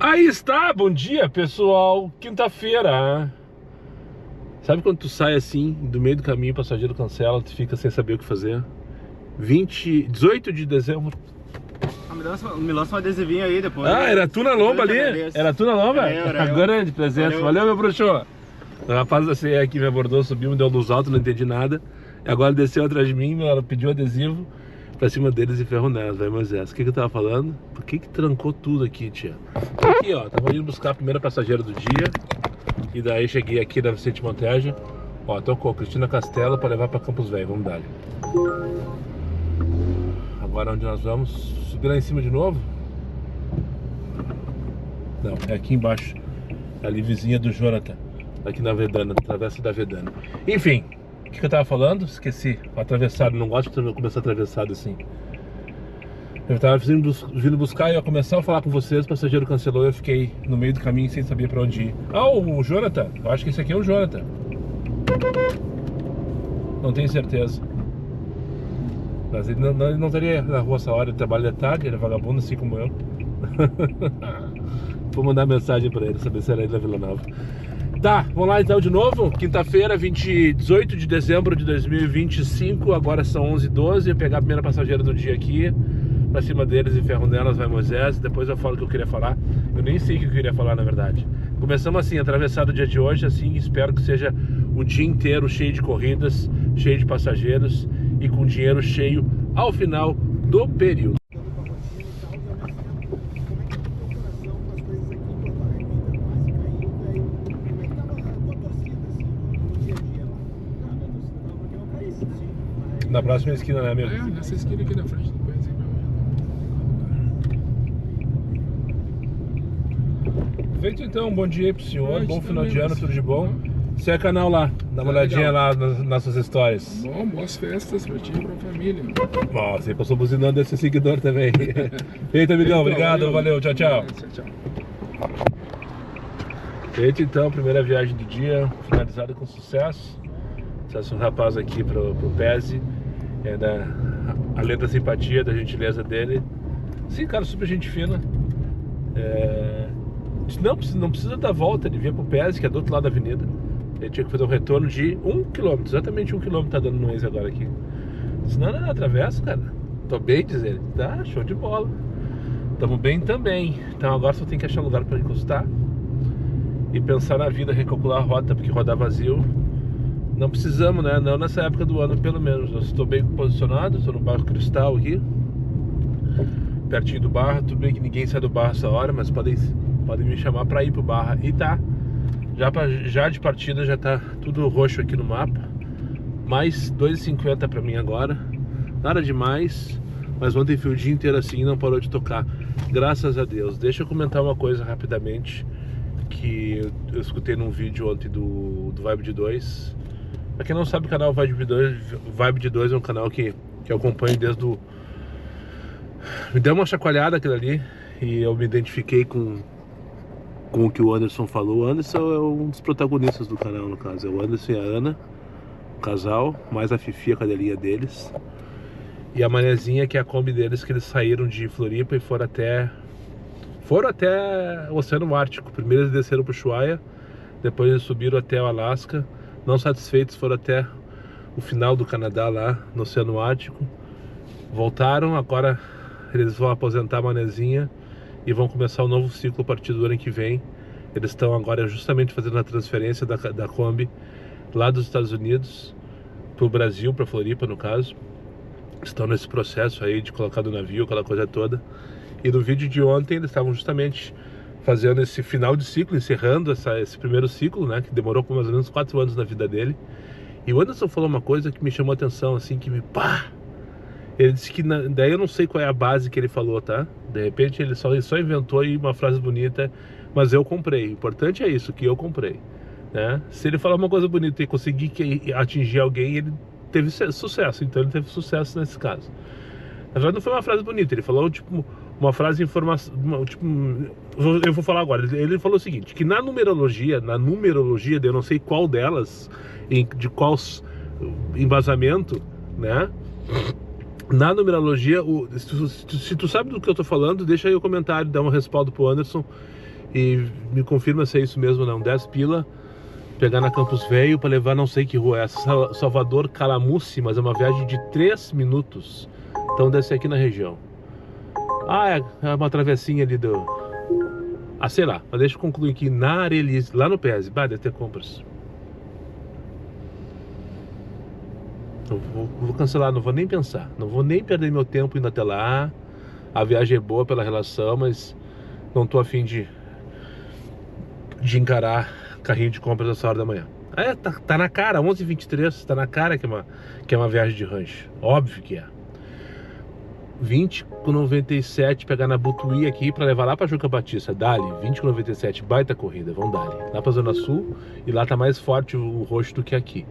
Aí está, bom dia pessoal, quinta-feira. Sabe quando tu sai assim, do meio do caminho, o passageiro cancela, tu fica sem saber o que fazer? 18 de dezembro. Me lança um adesivinho aí depois. Ah, era tu na lomba ali? Era tu na lomba? Agora é de presença. Valeu, meu bruxo. O rapaz da CE aqui me abordou, subiu, me deu luz alta, não entendi nada. Agora desceu atrás de mim, ela pediu adesivo pra cima deles e ferro nelas, vai Moisés. O que eu tava falando? Por que trancou tudo aqui, tia? Aqui, ó, tava indo buscar a primeira passageira do dia. E daí cheguei aqui na Vicente Monteja. Ó, tocou Cristina Castelo pra levar pra Campos Velho, vamos dar. Agora onde nós vamos? Subir lá em cima de novo? Não, é aqui embaixo. Ali vizinha do Jonathan. Aqui na Vedana, travessa da Vedana. Enfim, o que eu tava falando? Esqueci. Atravessado, não gosto de começar atravessado assim. Eu tava vindo buscar e ia começar a falar com vocês, o passageiro cancelou e eu fiquei no meio do caminho sem saber pra onde ir. Ah, o Jonathan. Eu acho que esse aqui é o Jonathan. Não tenho certeza. Mas ele não estaria na rua essa hora, ele trabalha de tarde, ele é vagabundo assim como eu. Vou mandar mensagem pra ele, saber se era ele da Vila Nova. Tá, vamos lá então de novo. Quinta-feira, 18 de dezembro de 2025. Agora são 11h12. Eu pegar a primeira passageira do dia aqui. Pra cima deles e ferro nelas vai Moisés. Depois eu falo o que eu queria falar. Eu nem sei o que eu queria falar na verdade. Começamos assim, atravessado o dia de hoje. Assim, espero que seja o dia inteiro cheio de corridas, cheio de passageiros e com dinheiro cheio ao final do período. Na próxima esquina, né, amigo? É, nessa esquina aqui da frente, depois aí, Feito então, bom dia aí pro senhor, bom final de também, ano, tudo de bom. Você é canal lá, dá uma olhadinha lá nas nossas histórias. Bom, boas festas pra ti e pra família. Ó, você passou buzinando esse seguidor também. Feito, amigão, obrigado, valeu, tchau, tchau. Tchau. Feito então, primeira viagem do dia, finalizada com sucesso. Trouxe um rapaz aqui pro Pese. É além da simpatia, da gentileza dele. Sim, cara, super gente fina. Não precisa dar volta, ele vinha pro Pese, que é do outro lado da avenida. Ele tinha que fazer um retorno de 1 km, exatamente 1 km tá dando no Waze agora aqui. Senão não, atravessa, cara. Tô bem, diz ele. Tá, show de bola. Tamo bem também. Então agora só tem que achar um lugar pra encostar e pensar na vida, recalcular a rota, porque rodar vazio não precisamos, né? Não nessa época do ano, pelo menos. Eu estou bem posicionado, estou no bairro Cristal aqui, pertinho do Barra. Tudo bem que ninguém sai do Barra essa hora, mas podem me chamar para ir pro Barra. E tá, já de partida já tá tudo roxo aqui no mapa. Mais 2,50 para mim agora. Nada demais, mas ontem foi o dia inteiro assim e não parou de tocar. Graças a Deus. Deixa eu comentar uma coisa rapidamente que eu escutei num vídeo ontem do Vibe de 2. Pra quem não sabe, o canal Vibe de 2 é um canal que eu acompanho desde o... Me deu uma chacoalhada aquilo ali e eu me identifiquei com o que o Anderson falou. O Anderson é um dos protagonistas do canal, no caso. É o Anderson e a Ana, o casal, mais a Fifi, a cadelinha deles. E a Manezinha, que é a Kombi deles, que eles saíram de Floripa e foram até o Oceano Ártico. Primeiro eles desceram pro Ushuaia, depois eles subiram até o Alasca. Não satisfeitos, foram até o final do Canadá lá no Oceano Ártico. Voltaram, agora eles vão aposentar a Manezinha e vão começar um novo ciclo a partir do ano que vem. Eles estão agora justamente fazendo a transferência da Kombi lá dos Estados Unidos para o Brasil, para Floripa no caso. Estão nesse processo aí de colocar do navio, aquela coisa toda. E no vídeo de ontem eles estavam justamente fazendo esse final de ciclo, encerrando esse primeiro ciclo, né, que demorou por mais ou menos 4 anos na vida dele. E o Anderson falou uma coisa que me chamou a atenção, assim, que me pá! Ele disse que, daí eu não sei qual é a base que ele falou, tá? De repente ele só inventou aí uma frase bonita, mas eu comprei. O importante é isso, que eu comprei, né? Se ele falar uma coisa bonita e conseguir atingir alguém, ele teve sucesso, então ele teve sucesso nesse caso. Na verdade não foi uma frase bonita, ele falou tipo uma frase de informação, tipo, eu vou falar agora. Ele falou o seguinte, que na numerologia, eu não sei qual delas, de qual embasamento, né? Na numerologia, se tu sabe do que eu tô falando, deixa aí o comentário, dá um respaldo pro Anderson, E me confirma se é isso mesmo ou não. 10 pila, pegar na Campos Velho para levar não sei que rua é essa. Salvador Calamuci, mas é uma viagem de 3 minutos. Então deve ser aqui na região. Ah, é uma travessinha ali do... Ah, sei lá, mas deixa eu concluir aqui. Na Arelice, lá no PES. Bah, deve ter compras. Vou cancelar, não vou nem pensar. Não vou nem perder meu tempo indo até lá. A viagem é boa pela relação, mas não tô a fim de encarar carrinho de compras essa hora da manhã. É, tá na cara, 11h23, tá na cara que é uma viagem de rancho. Óbvio que é. 20,97 pegar na Butuí aqui pra levar lá pra Juca Batista. Dali, 20,97, baita corrida, vamos dali. Lá pra Zona Sul, e lá tá mais forte o roxo do que aqui.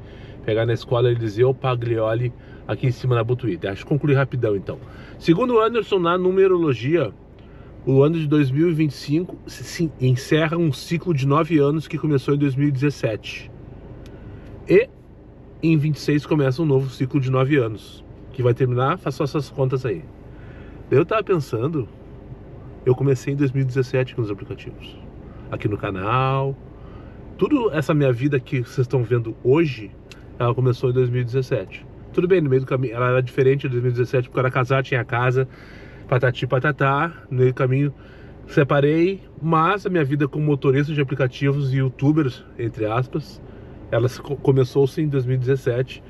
Pegar na escola Eliseu Paglioli aqui em cima na Butuí. Deixa eu concluir rapidão então. Segundo o Anderson, na numerologia, o ano de 2025 encerra um ciclo de 9 anos que começou em 2017. E em 26 começa um novo ciclo de 9 anos, que vai terminar, faça essas contas aí. Eu tava pensando, eu comecei em 2017 com os aplicativos. Aqui no canal. Tudo essa minha vida que vocês estão vendo hoje, ela começou em 2017. Tudo bem, no meio do caminho, ela era diferente de 2017, porque eu era casado, tinha casa, patati patatá, no meio do caminho separei, mas a minha vida como motorista de aplicativos e youtubers, entre aspas, ela começou-se em 2017.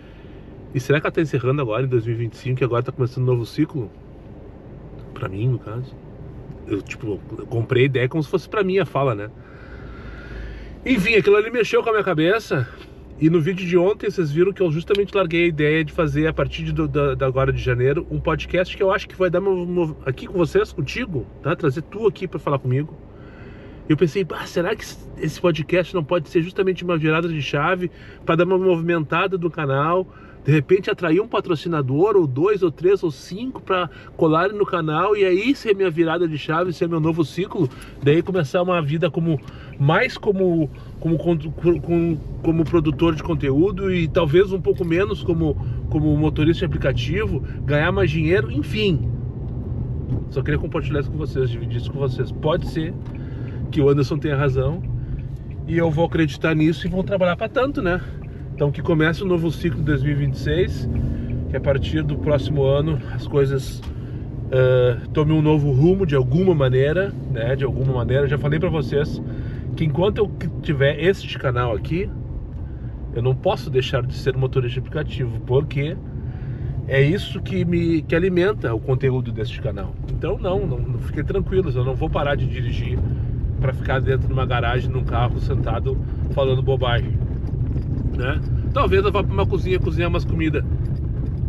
E será que ela está encerrando agora em 2025 e agora está começando um novo ciclo? Pra mim, no caso. Eu comprei a ideia como se fosse pra mim a fala, né? Enfim, aquilo ali mexeu com a minha cabeça. E no vídeo de ontem vocês viram que eu justamente larguei a ideia de fazer, a partir de agora de janeiro, um podcast que eu acho que vai dar aqui com vocês, contigo, tá? Trazer tu aqui pra falar comigo. Eu pensei, será que esse podcast não pode ser justamente uma virada de chave para dar uma movimentada do canal? De repente atrair um patrocinador, ou 2, ou 3, ou 5 para colarem no canal, e aí ser minha virada de chave, ser meu novo ciclo, daí começar uma vida como produtor de conteúdo e talvez um pouco menos como motorista de aplicativo, ganhar mais dinheiro, enfim. Só queria compartilhar isso com vocês, dividir isso com vocês. Pode ser que o Anderson tenha razão e eu vou acreditar nisso e vou trabalhar para tanto, né? Então que comece o novo ciclo de 2026, que a partir do próximo ano as coisas tomem um novo rumo de alguma maneira, né? De alguma maneira, eu já falei para vocês que enquanto eu tiver este canal aqui, eu não posso deixar de ser motorista de aplicativo, porque é isso que alimenta o conteúdo deste canal. Então não fiquem tranquilos, eu não vou parar de dirigir para ficar dentro de uma garagem, num carro, sentado, falando bobagem, né? Talvez eu vá para uma cozinha cozinhar umas comidas.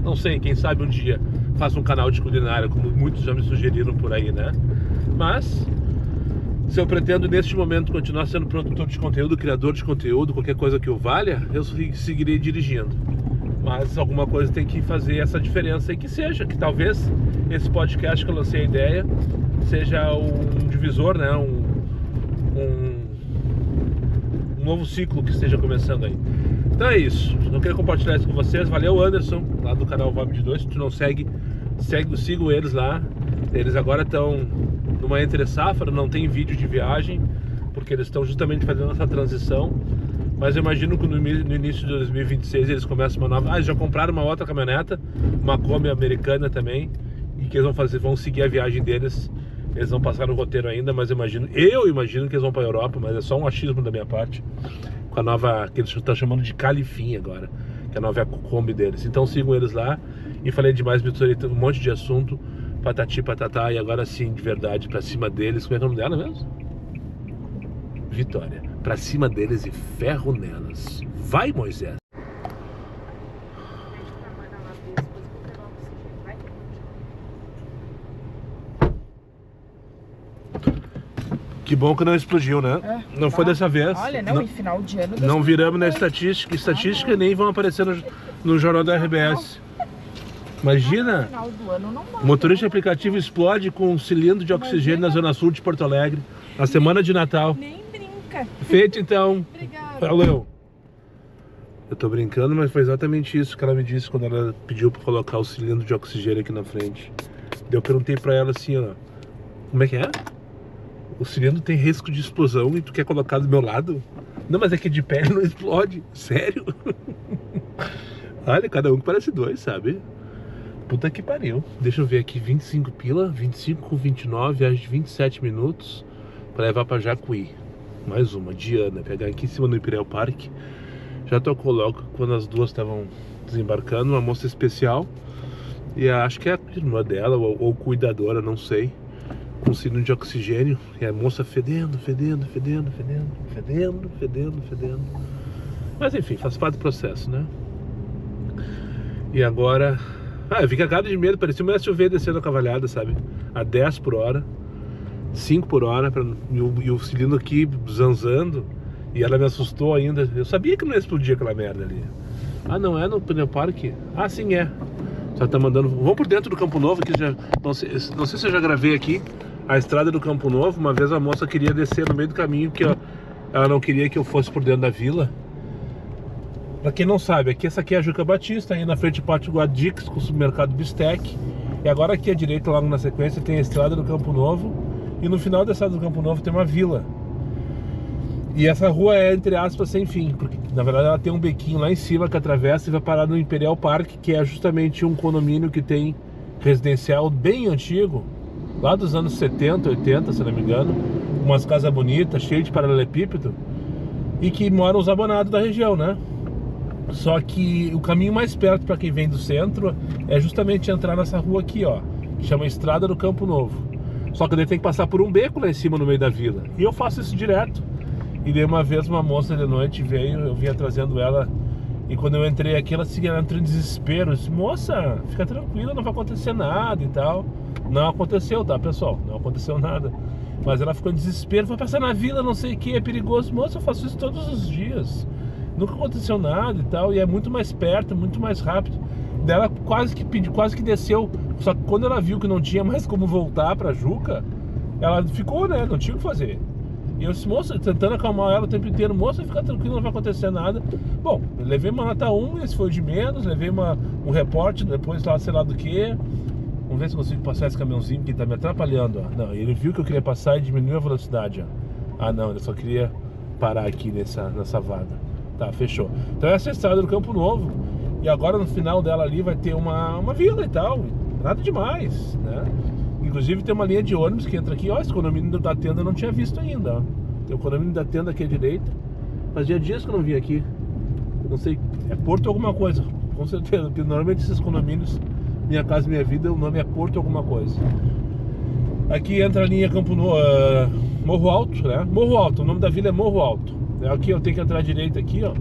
Não sei, quem sabe um dia faça um canal de culinária, como muitos já me sugeriram por aí, né? Mas se eu pretendo neste momento continuar sendo produtor de conteúdo, criador de conteúdo, qualquer coisa que eu valha, eu seguirei dirigindo. Mas alguma coisa tem que fazer essa diferença, e que talvez esse podcast que eu lancei a ideia seja um divisor, né? Um novo ciclo que esteja começando aí. Então é isso, eu queria compartilhar isso com vocês. Valeu, Anderson, lá do canal Vab de 2. Se tu não sigam eles lá. Eles agora estão numa entre safra, não tem vídeo de viagem, porque eles estão justamente fazendo essa transição. Mas eu imagino que no início de 2026 eles começam uma nova... eles já compraram uma outra caminhoneta, uma Kombi americana também, e que eles vão seguir a viagem deles. Eles não passaram o roteiro ainda, mas eu imagino que eles vão para a Europa, mas é só um achismo da minha parte, com a nova, que eles estão chamando de Califim agora, que é a nova Kombi deles. Então sigam eles lá. E falei demais, misturei um monte de assunto, patati patatá, e agora sim, de verdade, pra cima deles. Como é que é o nome dela mesmo? Vitória. Pra cima deles e ferro nelas. Vai, Moisés! Que bom que não explodiu, né? Não foi dessa vez. Olha, não, em final de ano... Não viramos na estatística nem vão aparecer no jornal da RBS. Imagina, final do ano não dá, motorista de aplicativo explode com um cilindro de oxigênio na Zona Sul de Porto Alegre, na semana de Natal. Nem brinca. Feito então. Obrigada. Valeu. Eu tô brincando, mas foi exatamente isso que ela me disse quando ela pediu pra colocar o cilindro de oxigênio aqui na frente. Eu perguntei pra ela assim, ó, como é que é? o cilindro tem risco de explosão e tu quer colocar do meu lado? Não, mas é que de pé ele não explode. Sério? Olha, cada um que parece dois, sabe? Puta que pariu. Deixa eu ver aqui, 25 pila, 25 com 29, viagem de 27 minutos pra levar pra Jacuí. Mais uma, Diana, pegar aqui em cima do Imperial Park. Já tocou logo quando as duas estavam desembarcando, uma moça especial. E acho que é a irmã dela, ou cuidadora, não sei. Com cilindro de oxigênio. E a moça fedendo. Mas enfim, faz parte do processo, né? E agora... eu vi cagado de medo, parecia uma SUV descendo a cavalhada, sabe? A 10 por hora, 5 por hora, e o cilindro aqui zanzando. E ela me assustou ainda. Eu sabia que não ia explodir aquela merda ali. Ah, não é no pneu parque? Ah, sim, é. Só tá mandando... Vamos por dentro do Campo Novo, que já... Não sei se eu já gravei aqui a estrada do Campo Novo. Uma vez a moça queria descer no meio do caminho, porque ela não queria que eu fosse por dentro da vila. Pra quem não sabe, essa aqui é a Juca Batista, aí na frente de Pátio Guadix, com o supermercado Bistec. E agora aqui à direita, logo na sequência, tem a estrada do Campo Novo. E no final da estrada do Campo Novo tem uma vila. E essa rua é, entre aspas, sem fim, porque na verdade ela tem um bequinho lá em cima que atravessa e vai parar no Imperial Park, que é justamente um condomínio que tem residencial bem antigo, lá dos anos 70, 80, se não me engano, umas casas bonitas, cheias de paralelepípedo, e que moram os abonados da região, né? Só que o caminho mais perto para quem vem do centro é justamente entrar nessa rua aqui, ó, que chama Estrada do Campo Novo. Só que daí tem que passar por um beco lá em cima no meio da vila. E eu faço isso direto. E daí uma vez uma moça de noite veio, eu vinha trazendo ela, e quando eu entrei aqui, ela entrou em desespero. Eu disse, moça, fica tranquila, não vai acontecer nada e tal. Não aconteceu, tá, pessoal? Não aconteceu nada. Mas ela ficou em desespero, vai passar na vila, não sei o que, é perigoso. Moça, eu faço isso todos os dias. Nunca aconteceu nada e tal, e é muito mais perto, muito mais rápido. Daí ela quase que desceu. Só que quando ela viu que não tinha mais como voltar pra Juca, ela ficou, né, não tinha o que fazer. E eu disse, moça, tentando acalmar ela o tempo inteiro, moça, fica tranquilo, não vai acontecer nada. Bom, eu levei uma nota 1, esse foi o de menos, levei um reporte depois lá, sei lá do que. Vamos ver se consigo passar esse caminhãozinho que tá me atrapalhando, ó. Não, ele viu que eu queria passar e diminuiu a velocidade, ó. Ah não, ele só queria parar aqui nessa vaga. Tá, fechou. Então essa é a estrada do Campo Novo. E agora no final dela ali vai ter uma vila e tal. Nada demais, né? Inclusive tem uma linha de ônibus que entra aqui. Ó, esse condomínio da tenda eu não tinha visto ainda, ó. Tem o condomínio da tenda aqui à direita. Fazia dias que eu não vim aqui. Não sei, é Porto alguma coisa, com certeza. Porque normalmente esses condomínios, Minha Casa Minha Vida, o nome é Porto alguma coisa. Aqui entra a linha Campo Novo, Morro Alto, né? Morro Alto, o nome da vila é Morro Alto. Aqui eu tenho que entrar à direita aqui, ó.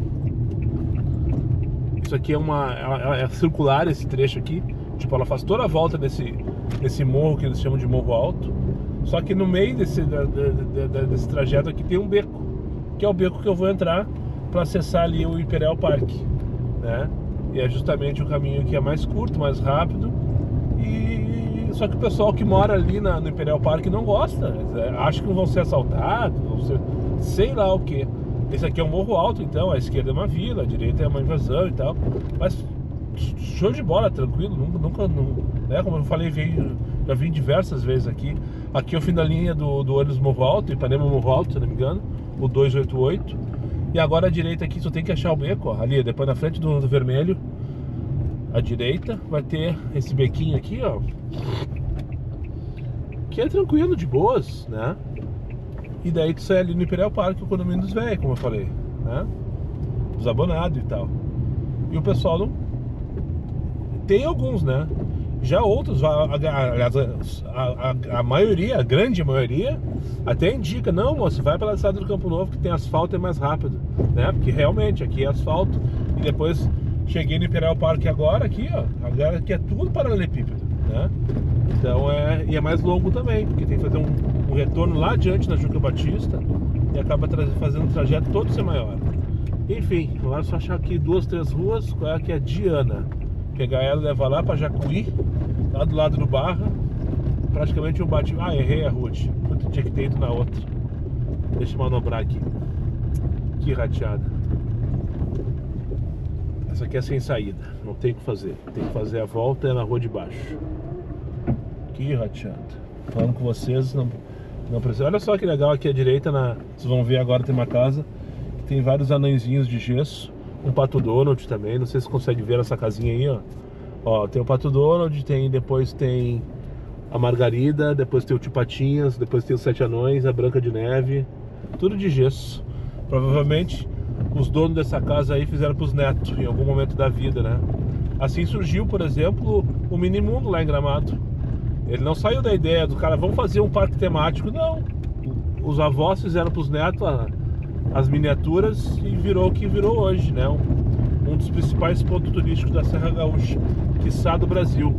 Isso aqui é circular, esse trecho aqui. Tipo, ela faz toda a volta desse morro que eles chamam de Morro Alto. Só que no meio desse trajeto aqui tem um beco, que é o beco que eu vou entrar para acessar ali o Imperial Park, né? E é justamente o caminho que é mais curto, mais rápido. Só que o pessoal que mora ali no Imperial Park não gosta. Acha que não vão ser assaltados, vão ser sei lá o que. Esse aqui é um morro alto, então, a esquerda é uma vila, a direita é uma invasão e tal. Mas show de bola, tranquilo, nunca né? Como eu falei, já vim diversas vezes aqui. Aqui é o fim da linha do ônibus Morro Alto, Ipanema Morro Alto, se não me engano, o 288. E agora a direita aqui, só tem que achar o beco, ó, ali, depois na frente do vermelho, à direita, vai ter esse bequinho aqui, ó, que é tranquilo, de boas, né? E daí tu sai ali no Imperial Park, o condomínio dos velhos, como eu falei, né? Dos abonados e tal. E o pessoal não... Tem alguns, né? Já outros, aliás, a maioria, a grande maioria, até indica, não, moço, vai pela estrada do Campo Novo que tem asfalto e é mais rápido, né? Porque realmente aqui é asfalto. E depois cheguei no Imperial Park agora, aqui, ó, agora aqui é tudo paralelepípedo, né? Então e é mais longo também, porque tem que fazer um retorno lá adiante na Juca Batista e acaba fazendo o trajeto todo ser maior. Enfim, agora é só achar aqui 2, 3 ruas. Qual é aqui? É Diana. Pegar ela e levar lá pra Jacuí, lá do lado do Barra. Praticamente eu bati... Ah, errei a rua. Eu tinha que ter ido na outra. Deixa eu manobrar aqui. Que rateada. Essa aqui é sem saída, não tem o que fazer. Tem que fazer a volta, é na rua de baixo. Que rateada. Falando com vocês, Não precisa. Olha só que legal aqui à direita, vocês vão ver agora, tem uma casa que tem vários anãozinhos de gesso. Um Pato Donald também, não sei se você consegue ver essa casinha aí, ó. Ó, tem o Pato Donald, depois tem a Margarida, depois tem o Tio Patinhas, depois tem os 7 Anões, a Branca de Neve. Tudo de gesso. Provavelmente os donos dessa casa aí fizeram pros netos em algum momento da vida, né? Assim surgiu, por exemplo, o Minimundo lá em Gramado. Ele não saiu da ideia do cara, vamos fazer um parque temático, não. Os avós fizeram pros netos as miniaturas e virou o que virou hoje, né? Um dos principais pontos turísticos da Serra Gaúcha, quiçá do Brasil.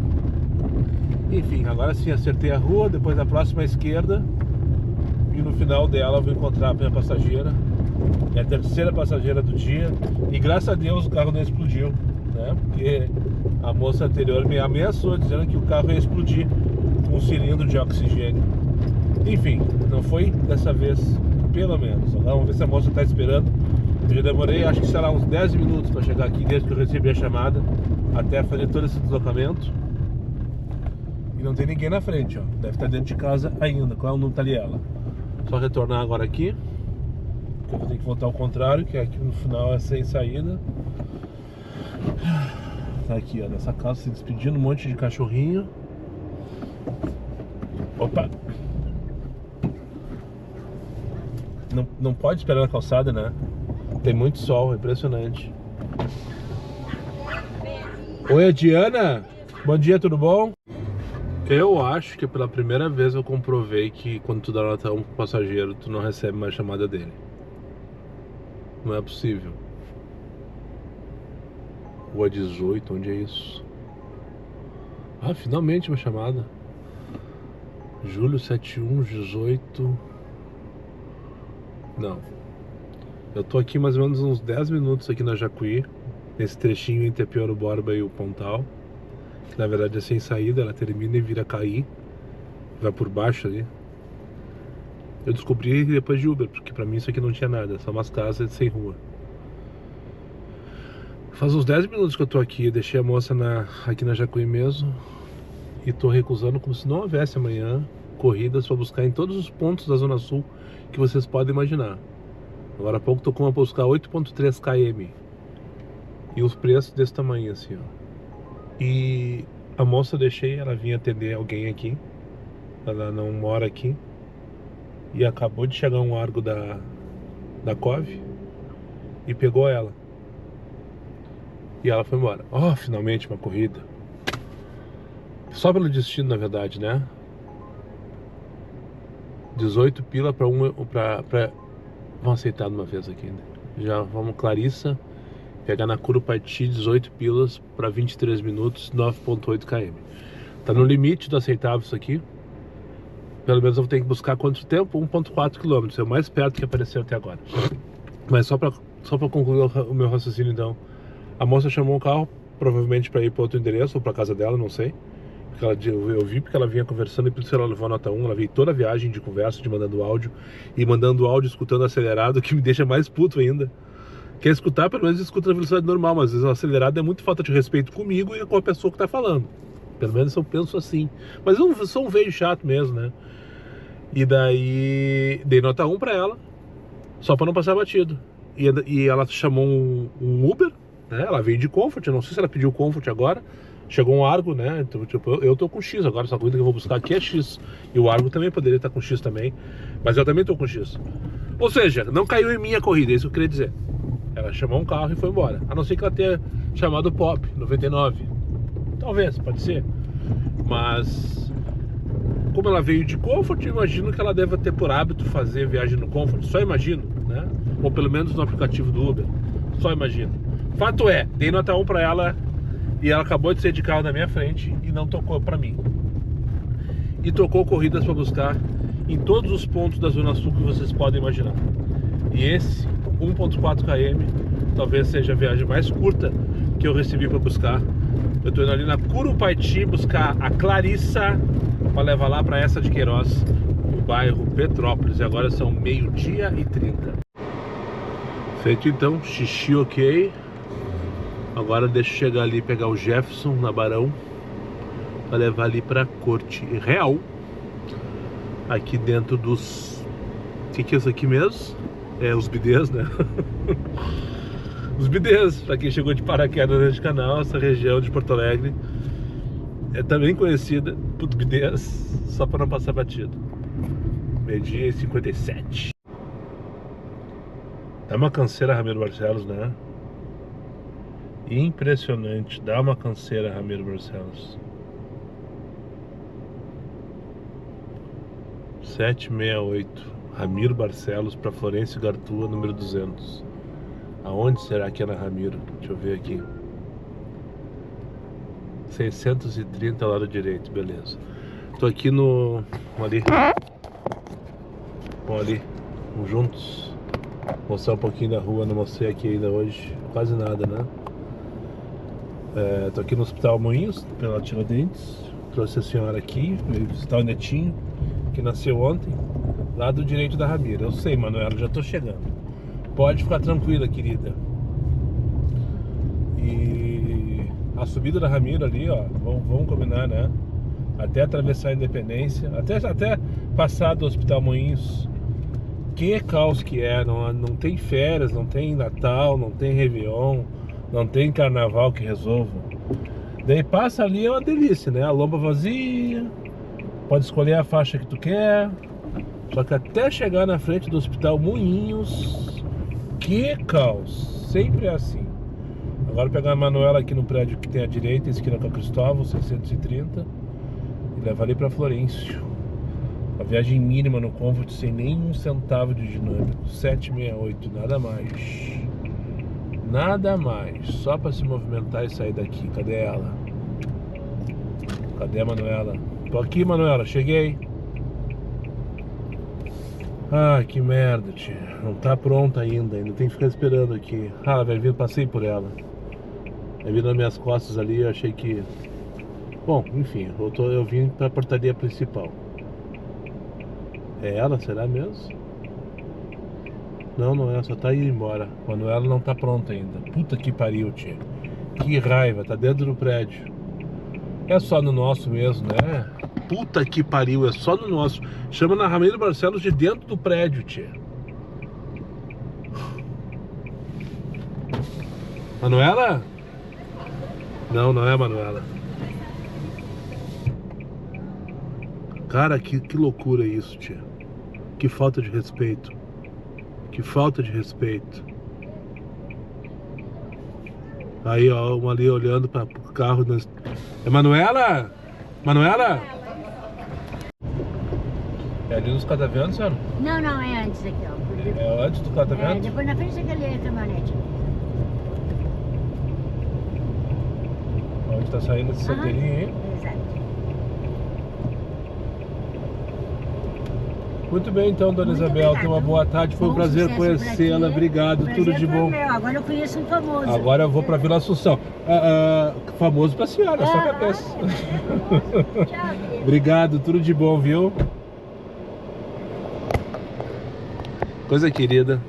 Enfim, agora sim, acertei a rua, depois a próxima à esquerda. E no final dela eu vou encontrar a minha passageira. É a terceira passageira do dia. E graças a Deus o carro não explodiu, né? Porque a moça anterior me ameaçou dizendo que o carro ia explodir com um cilindro de oxigênio. Enfim, não foi dessa vez, pelo menos. Agora vamos ver se a moça está esperando. Eu já demorei, acho que será uns 10 minutos para chegar aqui, desde que eu recebi a chamada até fazer todo esse deslocamento. E não tem ninguém na frente, ó. Deve estar dentro de casa ainda. Qual é o número? Tá ali ela. Só retornar agora aqui. Eu vou ter que voltar ao contrário, que aqui no final é sem saída. Tá aqui, ó, nessa casa se despedindo, um monte de cachorrinho. Opa! Não pode esperar na calçada, né? Tem muito sol, é impressionante. Oi, Diana! Bom dia, tudo bom? Eu acho que pela primeira vez eu comprovei que quando tu dá nota 1 pro passageiro, tu não recebe mais chamada dele. Não é possível. Rua 18, onde é isso? Ah, finalmente uma chamada. Julho 71, 18. Não. Eu tô aqui mais ou menos uns 10 minutos aqui na Jacuí, nesse trechinho entre a Pior Borba e o Pontal, que na verdade é sem saída, ela termina e vira cair, vai por baixo ali. Eu descobri depois de Uber, porque pra mim isso aqui não tinha nada, só umas casas sem rua. Faz uns 10 minutos que eu tô aqui, deixei a moça aqui na Jacuí mesmo, e tô recusando como se não houvesse amanhã corridas pra buscar em todos os pontos da Zona Sul que vocês podem imaginar. Agora há pouco tô com uma pra buscar 8.3 km. E os preços desse tamanho assim, ó. E a moça eu deixei, ela vinha atender alguém aqui. Ela não mora aqui. E acabou de chegar um Argo da Cove e pegou ela. E ela foi embora. Oh, finalmente uma corrida. Só pelo destino, na verdade, né? 18 pila pra vamos aceitar de uma vez aqui ainda. Já vamos, Clarissa. Pegar na Curupati, 18 pilas para 23 minutos, 9.8 km. Tá no limite do aceitável isso aqui. Pelo menos eu vou ter que buscar quanto tempo? 1.4 km, é o mais perto que apareceu até agora. Mas só para concluir o meu raciocínio então. A moça chamou um carro, provavelmente para ir para outro endereço ou para casa dela, não sei. Porque eu vi porque ela vinha conversando e por isso ela levou a nota 1. Ela veio toda a viagem de conversa, de mandando áudio. E mandando áudio escutando acelerado, que me deixa mais puto ainda. Quer escutar, pelo menos escuta na velocidade normal, mas às vezes o acelerado é muito falta de respeito comigo e com a pessoa que tá falando. Pelo menos eu penso assim. Mas eu sou um velho chato mesmo, né? E daí dei nota 1 pra ela, só pra não passar batido. E ela chamou um Uber, né? Ela veio de Comfort, eu não sei se ela pediu Comfort agora. Chegou um Argo, né? Então, tipo, eu tô com X agora, essa corrida que eu vou buscar aqui é X. E o Argo também poderia estar com X também. Mas eu também tô com X. Ou seja, não caiu em mim a corrida, é isso que eu queria dizer. Ela chamou um carro e foi embora. A não ser que ela tenha chamado Pop 99. Talvez, pode ser. Mas como ela veio de Comfort, eu imagino que ela deve ter por hábito fazer viagem no Comfort. Só imagino, né? Ou pelo menos no aplicativo do Uber. Só imagino. Fato é, dei nota 1 pra ela e ela acabou de sair de carro na minha frente e não tocou pra mim. E tocou corridas pra buscar em todos os pontos da Zona Sul que vocês podem imaginar. E esse 1.4 km talvez seja a viagem mais curta que eu recebi para buscar. Eu tô indo ali na Curupati buscar a Clarissa para levar lá para essa de Queiroz, no bairro Petrópolis. E agora são 12h30. Feito então, xixi ok. Agora deixa eu chegar ali e pegar o Jefferson na Barão para levar ali para Corte Real. aqui dentro dos... O que é isso aqui mesmo? É os bidês, né? Os bidês, pra quem chegou de paraquedas neste canal, essa região de Porto Alegre é também conhecida por bidês, só para não passar batido. Meio-dia e 57. Dá uma canseira, Ramiro Barcelos, né? Impressionante, dá uma canseira, Ramiro Barcelos. 768, Ramiro Barcelos para Florencio Gartua, número 200. Aonde será que é na Ramiro? Deixa eu ver aqui. 630 lado direito, beleza. Tô aqui no... ali. Vamos ali, vamos juntos. Mostrar um pouquinho da rua, não mostrei aqui ainda hoje. Quase nada, né? Tô aqui no Hospital Moinhos, pela Tiradentes. Trouxe a senhora aqui, veio visitar o netinho, que nasceu ontem, lado direito da Ramiro. Eu sei, Manuela, já tô chegando. Pode ficar tranquila, querida. E a subida da Ramiro ali, ó, vamos combinar, né? Até atravessar a Independência, até passar do Hospital Moinhos. Que caos que é, não tem férias, não tem Natal, não tem Réveillon, não tem Carnaval que resolva. Daí passa ali, é uma delícia, né? A lomba vazia, pode escolher a faixa que tu quer. Só que até chegar na frente do Hospital Moinhos, que caos, sempre é assim. Agora vou pegar a Manuela aqui no prédio que tem à direita, esquina com a Cristóvão, 630, e levar ali pra Florencio. A viagem mínima no Comfort sem nenhum centavo de dinâmico, 768, nada mais. Nada mais, só pra se movimentar e sair daqui. Cadê ela? Cadê a Manuela? Tô aqui, Manuela, cheguei. Ai, que merda, tia. Não tá pronta ainda tem que ficar esperando aqui. Ah, ela vai vir, passei por ela. Vai vir nas minhas costas ali, eu achei que... Bom, enfim, eu vim pra portaria principal. É ela, será mesmo? Não, não é, só tá indo embora. Manuela não tá pronta ainda. Puta que pariu, tia. Que raiva, tá dentro do prédio. É só no nosso mesmo, né? Puta que pariu, é só no nosso. Chama na Ramiro Barcelos de dentro do prédio, tia. Manuela? Não, não é a Manuela. Cara, que loucura isso, tia. Que falta de respeito. Que falta de respeito. Aí, ó, uma ali olhando para o carro. É Manuela? Manuela? É ali nos cataventos, senhora? Não, não, é antes aqui, ó. É antes do catavento? Depois na frente daquele caminhonete. Onde tá saindo esse solteirinho aí? Exato. Muito bem, então, dona Muito Isabel, obrigada. tenha uma boa tarde. Foi um Bom prazer sucesso pra conhecê-la. ti. Obrigado, O tudo prazer de foi bom. meu. Agora eu conheço um famoso. Agora eu vou pra Vila Assunção. Famoso pra senhora, só cabeça. Tchau, querido. Obrigado, tudo de bom, viu? Coisa querida.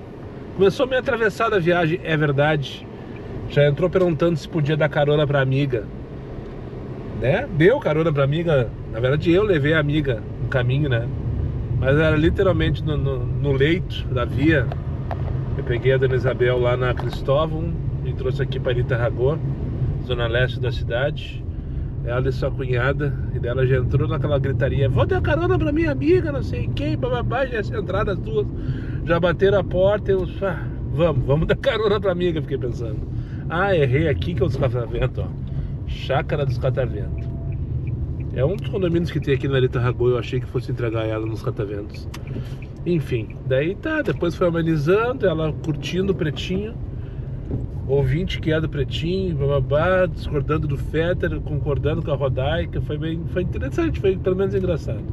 Começou meio atravessada a viagem, é verdade. Já entrou perguntando se podia dar carona pra amiga, né? Deu carona pra amiga. Na verdade eu levei a amiga no caminho, né? Mas era literalmente no leito da via. Eu peguei a dona Isabel lá na Cristóvão e trouxe aqui para Itajaragó, zona leste da cidade. Ela e sua cunhada, e dela já entrou naquela gritaria: vou dar carona pra minha amiga, não sei quem, bababá. Já entraram as duas, já bateram a porta. Eu, vamos dar carona pra amiga, fiquei pensando. Errei aqui que é o Descatavento, ó. Chácara dos Cataventos. É um dos condomínios que tem aqui na Itajaragó. Eu achei que fosse entregar ela nos Cataventos. Enfim, daí tá, depois foi amenizando, ela curtindo o Pretinho, ouvinte que é do Pretinho, bababá, discordando do Fetter, concordando com a Rodaica. Foi interessante, foi pelo menos engraçado.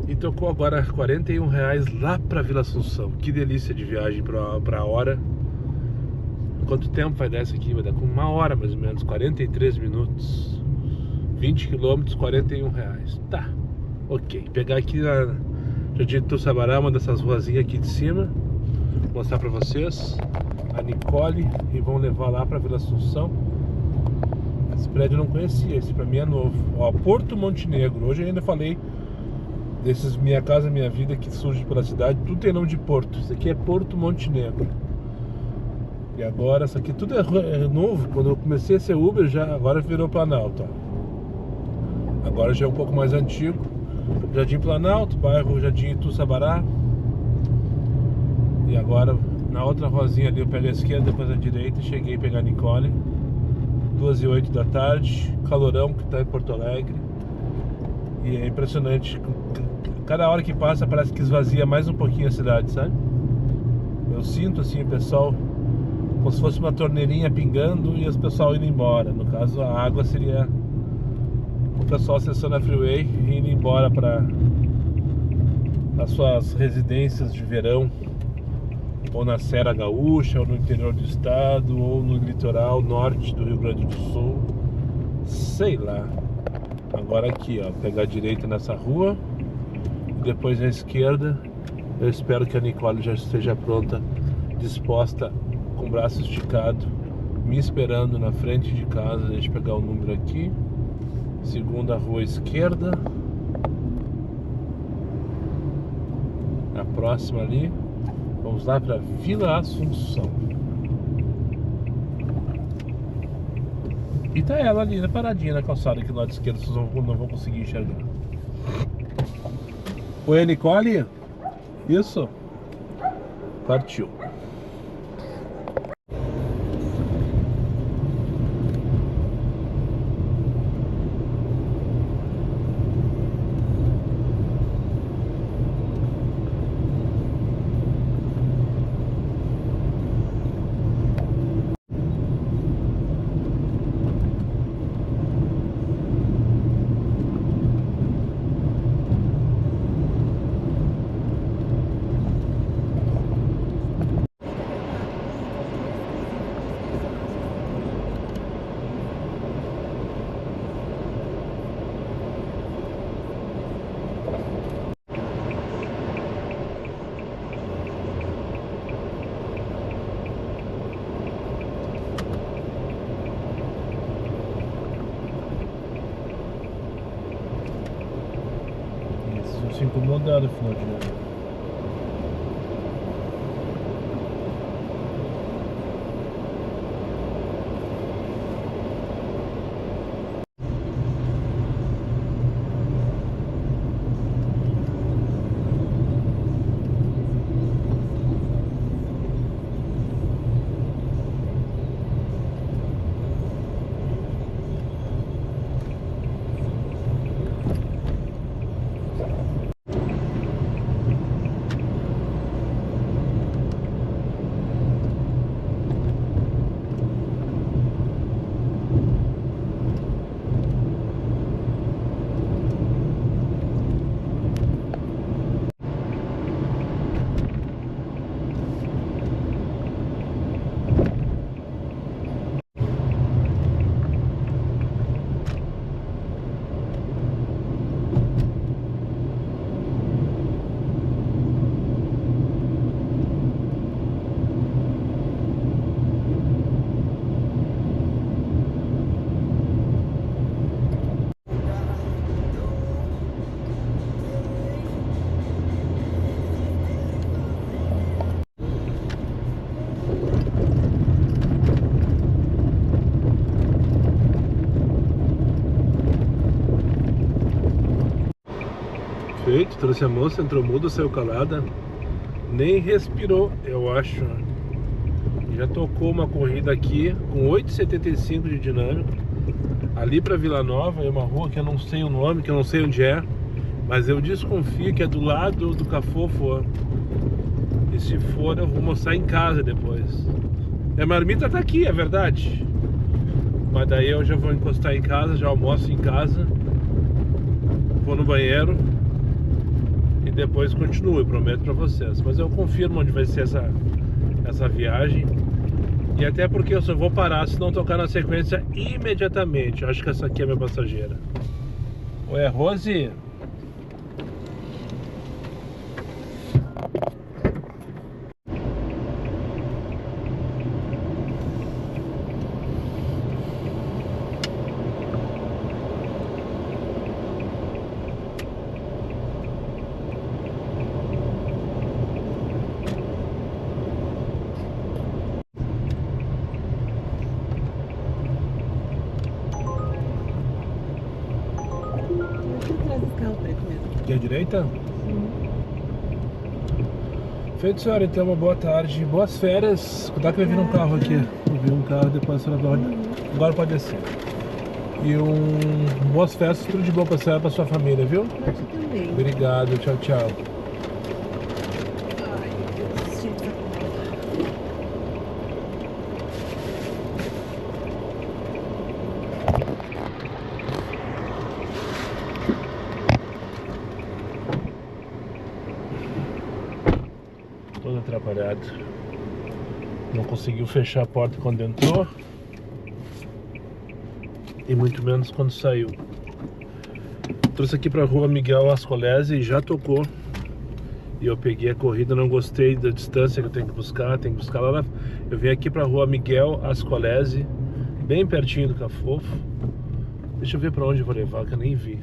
E tocou agora R$41 lá pra Vila Assunção. Que delícia de viagem pra hora. Quanto tempo vai dar isso aqui? Vai dar com 1 hora mais ou menos, 43 minutos. 20 km, R$41. Tá, ok. Pegar aqui na Jardim do Sabará, uma dessas ruazinhas aqui de cima. Mostrar pra vocês a Nicole, e vão levar lá pra Vila Assunção. Esse prédio eu não conhecia, esse pra mim é novo. Ó, Porto Montenegro. Hoje eu ainda falei desses Minha Casa Minha Vida que surge pela cidade, tudo tem nome de porto. Isso aqui é Porto Montenegro. E agora, isso aqui tudo é novo. Quando eu comecei a ser Uber, agora virou Planalto. Ó. Agora já é um pouco mais antigo. Jardim Planalto, bairro Jardim Itu Sabará. E agora, na outra rosinha ali, eu pego a esquerda, depois a direita. Cheguei a pegar Nicole. 2h08 da tarde. Calorão que tá em Porto Alegre. E é impressionante. Cada hora que passa parece que esvazia mais um pouquinho a cidade, sabe? Eu sinto assim o pessoal como se fosse uma torneirinha pingando e o pessoal indo embora. No caso, a água seria o pessoal acessando a freeway e indo embora para as suas residências de verão, ou na Serra Gaúcha, ou no interior do estado, ou no litoral norte do Rio Grande do Sul, sei lá. Agora aqui, ó, pegar a direita nessa rua, depois à esquerda. Eu espero que a Nicole já esteja pronta, disposta, com o braço esticado, me esperando na frente de casa. Deixa eu pegar o número aqui. Segunda rua esquerda. A próxima ali. Vamos lá para Vila Assunção. E tá ela ali, paradinha na calçada aqui do lado esquerdo. Vocês não vão conseguir enxergar. Oi, Nicole? Isso? Partiu. Se incomodar no final de ano. Feito, trouxe a moça, entrou muda, saiu calada, nem respirou, eu acho. Já tocou uma corrida aqui com 8,75 de dinâmico, ali para Vila Nova. É uma rua que eu não sei o nome, que eu não sei onde é, mas eu desconfio que é do lado do Cafofo. E se for, eu vou mostrar em casa depois. A marmita tá aqui, é verdade, mas daí eu já vou encostar em casa, já almoço em casa, vou no banheiro e depois continuo, eu prometo pra vocês. Mas eu confirmo onde vai ser essa viagem. E até porque eu só vou parar se não tocar na sequência imediatamente. Eu acho que essa aqui é a minha passageira. Oi, Rose? à direita? Feito, senhora, então uma boa tarde, boas férias. Cuidado que vai vir um carro aqui. Vai vir um carro, depois a senhora vai. Agora pode descer. E boas festas, tudo de bom pra senhora e pra sua família, viu? Pra ti também. Obrigado, tchau, tchau. Todo atrapalhado. Não conseguiu fechar a porta quando entrou. E muito menos quando saiu. Trouxe aqui pra rua Miguel Ascolese e já tocou. E eu peguei a corrida, não gostei da distância que eu tenho que buscar lá. Eu vim aqui pra rua Miguel Ascolese, bem pertinho do Cafofo. Deixa eu ver pra onde eu vou levar, que eu nem vi.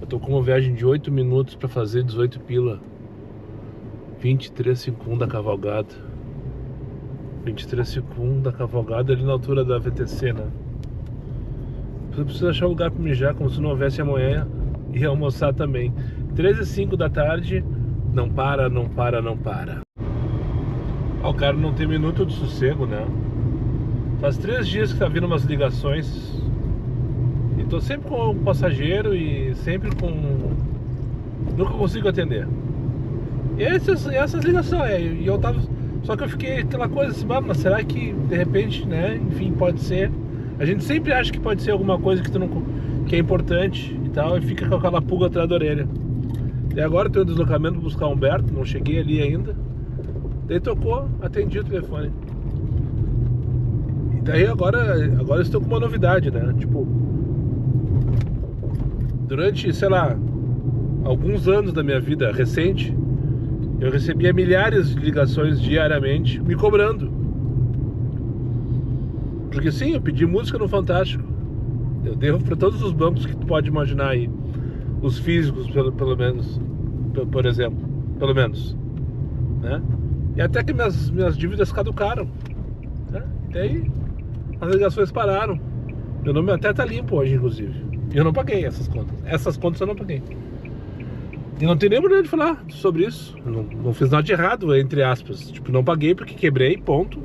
Eu tô com uma viagem de 8 minutos pra fazer 18 pila. 23,51 da Cavalgada. 23,51 da Cavalgada, ali na altura da VTC, né? Eu preciso achar um lugar pra mijar, como se não houvesse amanhã. E almoçar também. 13h05 da tarde. Não para, não para, não para. O cara não tem minuto de sossego, né? Faz 3 dias que tá vindo umas ligações. E tô sempre com o passageiro e sempre com... Nunca consigo atender. E essas ligações. E eu tava... Só que eu fiquei aquela coisa assim, mas será que de repente, né? Enfim, pode ser. A gente sempre acha que pode ser alguma coisa que tu não... que é importante e tal. E fica com aquela pulga atrás da orelha. E agora eu tenho um deslocamento para buscar o Humberto, não cheguei ali ainda. Daí tocou, atendi o telefone. E daí agora eu estou com uma novidade, né? Tipo, durante, sei lá, alguns anos da minha vida recente, eu recebia milhares de ligações diariamente me cobrando. Porque sim, eu pedi música no Fantástico. Eu devo para todos os bancos que tu pode imaginar aí. Os físicos, pelo menos, por exemplo, pelo menos, né? E até que minhas dívidas caducaram, né? E aí as ligações pararam. Meu nome até tá limpo hoje, inclusive. E eu não paguei essas contas. Essas contas eu não paguei. E não tem nem maneira de falar sobre isso. Eu não fiz nada de errado, entre aspas. Tipo, não paguei porque quebrei, ponto.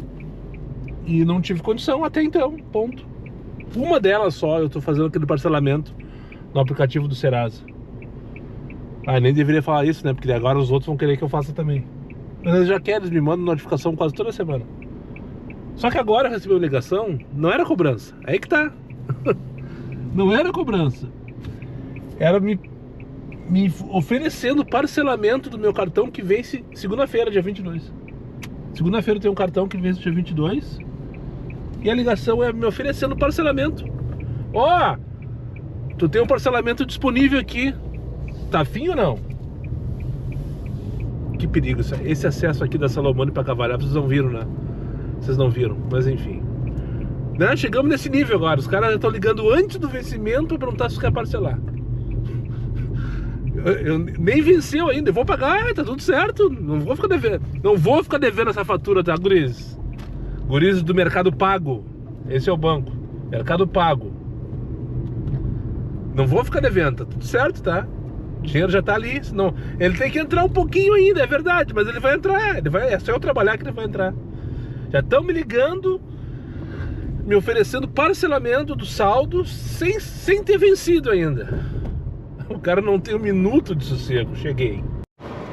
E não tive condição até então, ponto. Uma delas só, eu tô fazendo aquele parcelamento no aplicativo do Serasa. Nem deveria falar isso, né? Porque agora os outros vão querer que eu faça também. Mas eles já querem, eles me mandam notificação quase toda semana. Só que agora eu recebi uma ligação, não era cobrança. Aí que tá. Não era cobrança. Era me oferecendo parcelamento do meu cartão que vence segunda-feira, dia 22. Segunda-feira tem um cartão que vence dia 22. E a ligação é me oferecendo parcelamento. Ó! Tu tem um parcelamento disponível aqui. Tá afim ou não? Que perigo. Esse acesso aqui da Salomone pra Cavalhar, vocês não viram, né? Vocês não viram, mas enfim, né? Chegamos nesse nível agora. Os caras já estão ligando antes do vencimento pra perguntar se quer parcelar. Eu nem venceu ainda. Eu vou pagar, tá tudo certo. Não vou ficar devendo. Não vou ficar devendo essa fatura, tá, gurizes? Gurizes do Mercado Pago. Esse é o banco. Mercado Pago. Não vou ficar devendo, tá tudo certo, tá? O dinheiro já tá ali, senão ele tem que entrar um pouquinho ainda, é verdade, mas ele vai entrar, é só eu trabalhar que ele vai entrar. Já estão me ligando, me oferecendo parcelamento do saldo sem ter vencido ainda. O cara não tem um minuto de sossego. Cheguei.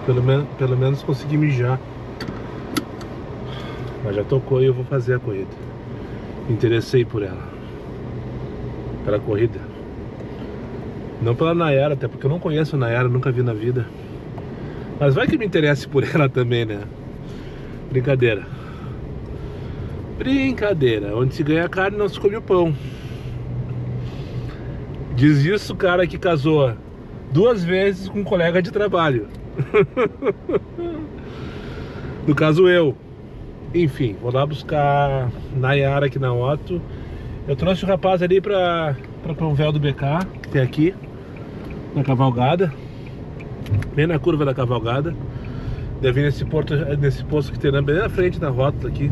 Pelo menos consegui mijar. Mas já tocou e eu vou fazer a corrida. Me interessei por ela. Pela corrida. Não pela Nayara, até porque eu não conheço a Nayara, nunca vi na vida. Mas vai que me interesse por ela também, né? Brincadeira. Brincadeira. Onde se ganha carne não se come o pão. Diz isso o cara que casou 2 vezes com um colega de trabalho. No caso eu. Enfim, vou lá buscar Nayara aqui na Otto. Eu trouxe o rapaz ali pra um véu do BK, que tem aqui na Cavalgada, bem na curva da Cavalgada. Deve ir nesse posto que tem bem na frente da rótula aqui,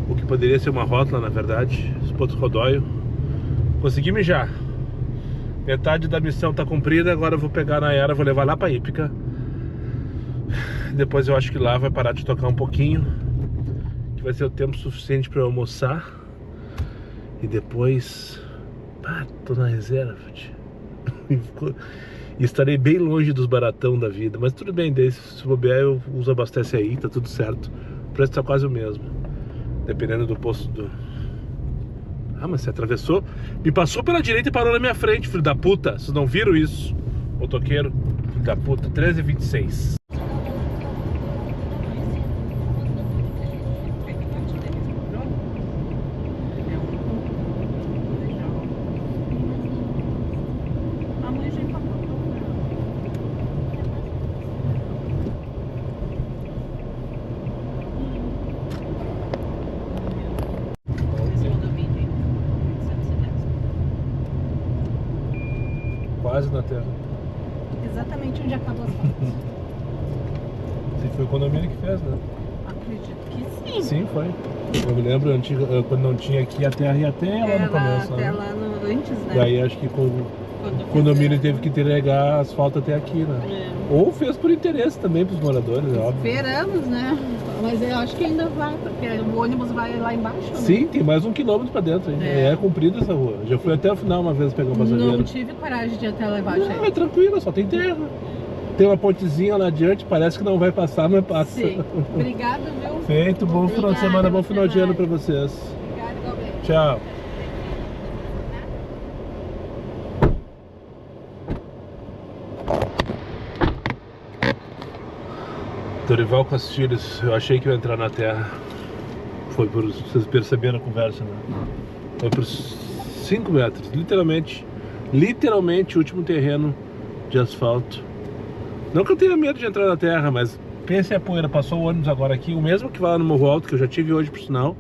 o que poderia ser uma rótula na verdade, esse posto rodóio. Consegui mijar. Metade da missão tá cumprida, agora eu vou pegar na Era, vou levar lá pra Ípica. Depois eu acho que lá vai parar de tocar um pouquinho, que vai ser o tempo suficiente pra eu almoçar. E depois... tô na reserva, e estarei bem longe dos baratão da vida. Mas tudo bem, daí se bobear eu uso abastece aí, tá tudo certo. O preço tá quase o mesmo, dependendo do posto do... mas você atravessou, me passou pela direita e parou na minha frente, filho da puta. Vocês não viram isso? Motoqueiro, filho da puta. 13h26. Quase na terra. Exatamente onde acabou as fotos. Se foi o condomínio que fez, né? Acredito que sim. Sim, foi. Eu me lembro quando não tinha aqui a terra ia até lá no começo. Até né? lá no antes, né? Daí acho que o condomínio teve que entregar asfalto até aqui, né? Ou fez por interesse também pros moradores, é óbvio. Esperamos, né? Mas eu acho que ainda vai, porque o ônibus vai lá embaixo. Né? Sim, tem mais 1 quilômetro pra dentro, hein? É comprida essa rua. Já fui até o final uma vez pegar um passageiro. Não tive coragem de ir até lá embaixo. Não, é tranquilo, só tem terra. Tem uma pontezinha lá adiante, parece que não vai passar, mas passa. Sim. Obrigado, viu? Feito, bom final de semana, bom final de ano pra vocês. Obrigado, igualmente. Tchau. Dorival Castilhos, eu achei que ia entrar na terra. Foi por... Vocês perceberam a conversa, né? Foi por 5 metros, literalmente o último terreno de asfalto. Não que eu tenha medo de entrar na terra, mas pense a poeira, passou o ônibus agora aqui, o mesmo que vai lá no Morro Alto, que eu já tive hoje por sinal.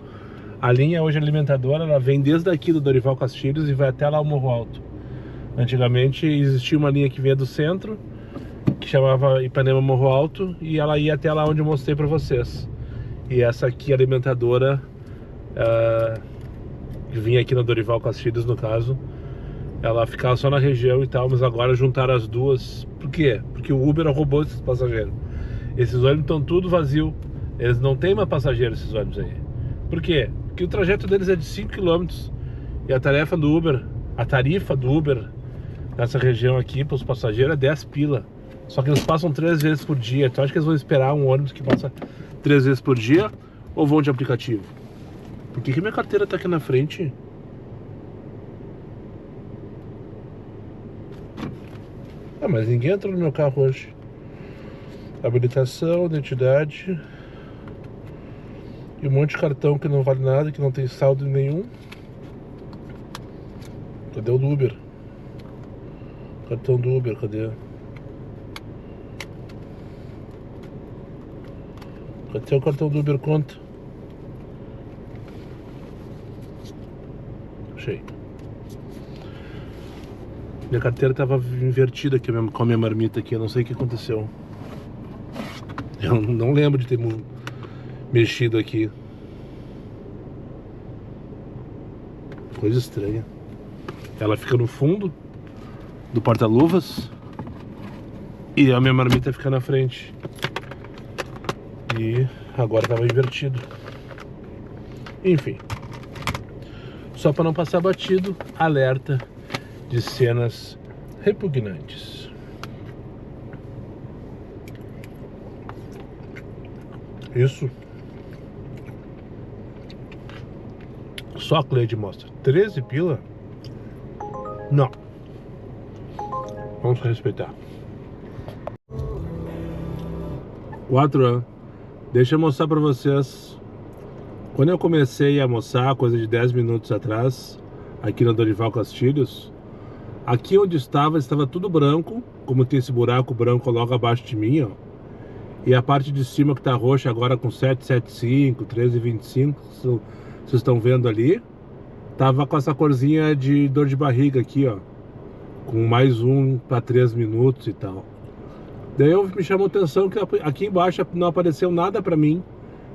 A linha hoje alimentadora, ela vem desde aqui do Dorival Castilhos e vai até lá o Morro Alto. Antigamente existia uma linha que vinha do centro, que chamava Ipanema Morro Alto, e ela ia até lá onde eu mostrei pra vocês. E essa aqui, alimentadora, que vinha aqui no Dorival Castilhos, no caso, ela ficava só na região e tal, mas agora juntaram as duas. Por quê? Porque o Uber roubou esses passageiros. Esses ônibus estão tudo vazio, eles não têm mais passageiros, esses ônibus aí. Por quê? Porque o trajeto deles é de 5 km e a tarifa do Uber nessa região aqui para os passageiros é 10 pila. Só que eles passam 3 vezes por dia. Então acho que eles vão esperar um ônibus que passa 3 vezes por dia ou vão de aplicativo. Por que minha carteira tá aqui na frente? Mas ninguém entrou no meu carro hoje. Habilitação, identidade e um monte de cartão que não vale nada, que não tem saldo nenhum. Cadê o do Uber? Cartão do Uber, cadê? Cadê o cartão do Uber Conta? Achei. Minha carteira estava invertida aqui com a minha marmita aqui, eu não sei o que aconteceu. Eu não lembro de ter mexido aqui. Coisa estranha. Ela fica no fundo do porta-luvas e a minha marmita fica na frente. E agora estava invertido. Enfim. Só para não passar batido, alerta de cenas repugnantes. Isso. Só a Cleide mostra. 13 pila? Não. Vamos respeitar. 4 anos. Deixa eu mostrar pra vocês. Quando eu comecei a almoçar, coisa de 10 minutos atrás, aqui no Dorival Castilhos, aqui onde estava tudo branco, como tem esse buraco branco logo abaixo de mim, ó. E a parte de cima que tá roxa agora com 7,75, 13,25, vocês estão vendo ali, tava com essa corzinha de dor de barriga aqui, ó, com mais um para 3 minutos e tal. Daí me chamou a atenção que aqui embaixo não apareceu nada pra mim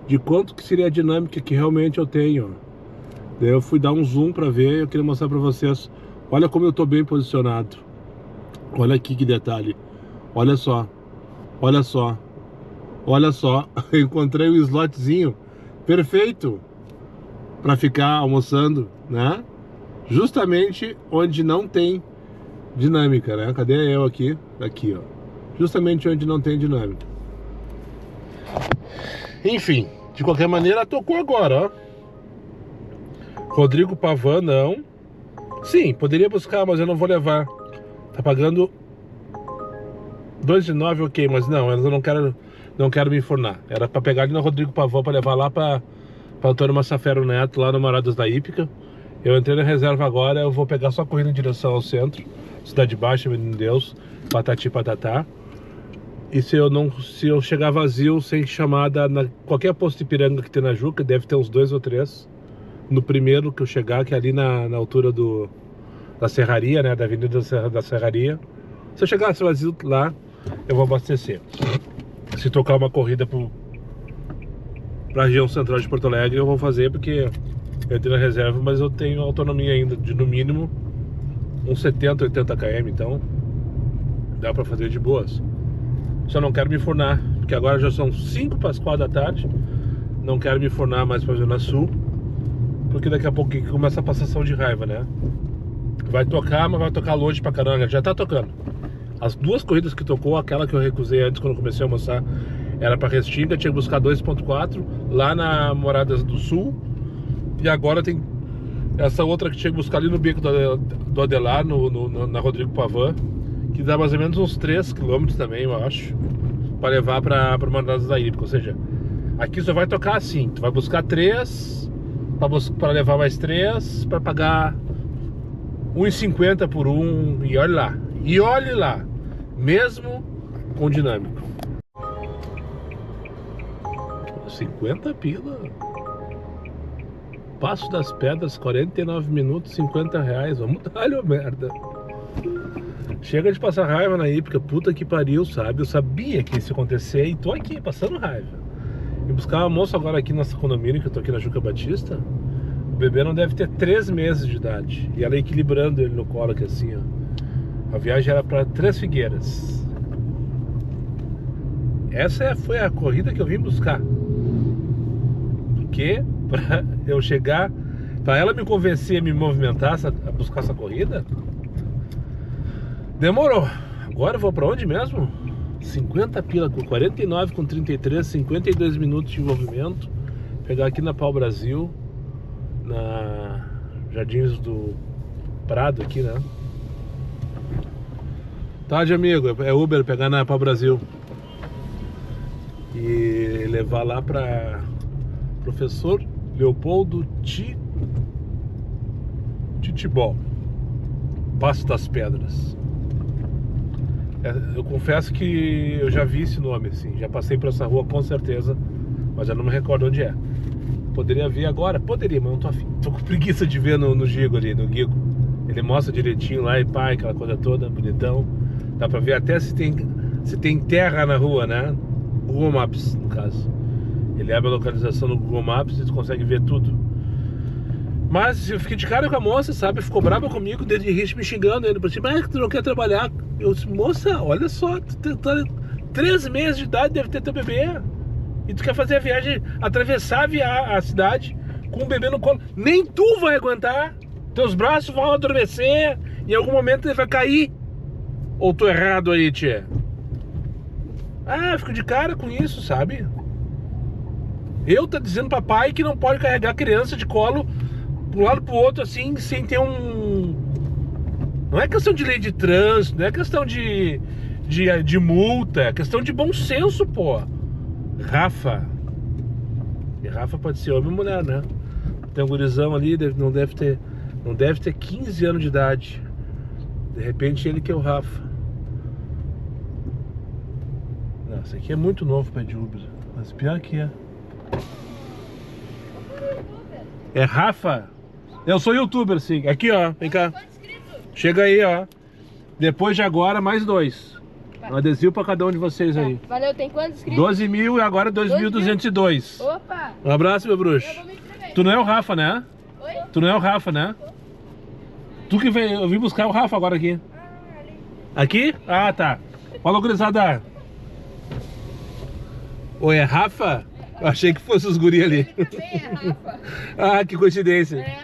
de quanto que seria a dinâmica que realmente eu tenho, ó. Daí eu fui dar um zoom pra ver, eu queria mostrar pra vocês Olha como eu tô bem posicionado. Olha aqui que detalhe. Olha só. Olha só. Olha só. Eu encontrei um slotzinho perfeito para ficar almoçando, né? Justamente onde não tem dinâmica, né? Cadê eu aqui? Aqui, ó. Justamente onde não tem dinâmica. Enfim, de qualquer maneira, tocou agora, ó. Rodrigo Pavan, não. Sim, poderia buscar, mas eu não vou levar. Tá pagando 2,9, ok, mas não, eu não quero me enfornar. Era pra pegar ali no Rodrigo Pavan pra levar lá pra Antônio Massafero Neto, lá no Moradas da Hípica. Eu entrei na reserva agora, eu vou pegar só corrida em direção ao centro, Cidade Baixa, Menino Deus, Patati Patatá. E se eu chegar vazio, sem chamada, qualquer posto de Ipiranga que tem na Juca, deve ter uns 2 ou 3. No primeiro que eu chegar, que é ali na altura da Serraria, né, da Avenida da Serraria. Se eu chegasse vazio lá, eu vou abastecer. Se tocar uma corrida pra região central de Porto Alegre, eu vou fazer, porque eu tenho na reserva, mas eu tenho autonomia ainda de no mínimo uns 70, 80 km, então dá pra fazer de boas. Só não quero me enfornar, porque agora já são 5 para as 4 da tarde. Não quero me enfornar mais pra Zona Sul, porque daqui a pouco começa a passação de raiva, né? Vai tocar, mas vai tocar longe pra caramba. Já tá tocando. As 2 corridas que tocou, aquela que eu recusei antes quando comecei a almoçar, era pra Restinga, tinha que buscar 2.4 lá na Moradas do Sul. E agora tem essa outra que tinha que buscar ali no Beco do Adelar, na Rodrigo Pavan, que dá mais ou menos uns 3 km também, eu acho, pra levar pra Moradas da Hípica. Ou seja, aqui só vai tocar assim, tu vai buscar 3 pra levar mais 3, pra pagar 1,50 por um, e olha lá. E olhe lá, mesmo com dinâmico. 50 pila. Passo das Pedras, 49 minutos, 50 reais. Vamos dar, ô merda. Chega de passar raiva na Hípica, puta que pariu, sabe? Eu sabia que isso ia acontecer e tô aqui, passando raiva. E buscar almoço agora aqui nessa condomínio, que eu tô aqui na Juca Batista. O bebê não deve ter 3 meses de idade. E ela equilibrando ele no colo aqui assim, ó. A viagem era para Três Figueiras. Essa foi a corrida que eu vim buscar. Porque para eu chegar, para ela me convencer a me movimentar, a buscar essa corrida, demorou. Agora eu vou para onde mesmo? 50 pila, com 49 com 33, 52 minutos de envolvimento. Pegar aqui na Pau Brasil, na Jardins do Prado aqui, né? Tarde, amigo, é Uber, pegar na Pau Brasil e levar lá para Professor Leopoldo Titibol, Passo das Pedras. Eu confesso que eu já vi esse nome, assim, já passei por essa rua com certeza, mas eu não me recordo onde é. Poderia ver agora? Poderia, mas não tô afim. Tô com preguiça de ver no Gigo ali, no Gigo. Ele mostra direitinho lá e pá, aquela coisa toda, bonitão. Dá pra ver até se tem terra na rua, né? Google Maps, no caso. Ele abre a localização no Google Maps e tu consegue ver tudo. Mas eu fiquei de cara com a moça, sabe? Ficou brava comigo, dedo de risco me xingando ainda por cima. Tu não quer trabalhar? Eu disse, moça, olha só, tu tá 3 meses de idade, deve ter teu bebê. E tu quer fazer a viagem, atravessar a cidade com o bebê no colo. Nem tu vai aguentar. Teus braços vão adormecer. Em algum momento ele vai cair. Ou tô errado aí, tia? Ah, fico de cara com isso, sabe? Eu tá dizendo pra pai que não pode carregar a criança de colo pro lado pro outro assim, sem ter um... Não é questão de lei de trânsito, não é questão de multa, é questão de bom senso, pô. Rafa. E Rafa pode ser homem ou mulher, né? Tem um gurizão ali, não deve ter 15 anos de idade. De repente ele que é o Rafa. Nossa, aqui é muito novo pra de Uber. Mas pior que é. É Rafa? Eu sou youtuber, sim. Aqui, ó, vem cá. Chega aí, ó. Depois de agora, mais 2. Um adesivo pra cada um de vocês aí. Valeu, tem quantos inscritos? 12 mil e agora 2.202. Opa! Um abraço, meu bruxo. Eu vou me inscrever. Tu não é o Rafa, né? Oi? Tu não é o Rafa, né? Tu que veio, eu vim buscar o Rafa agora aqui. Aqui? Ah, tá. Fala, gurizada. Oi, é Rafa? Eu achei que fosse os guri ali. Também é Rafa. Ah, que coincidência. É.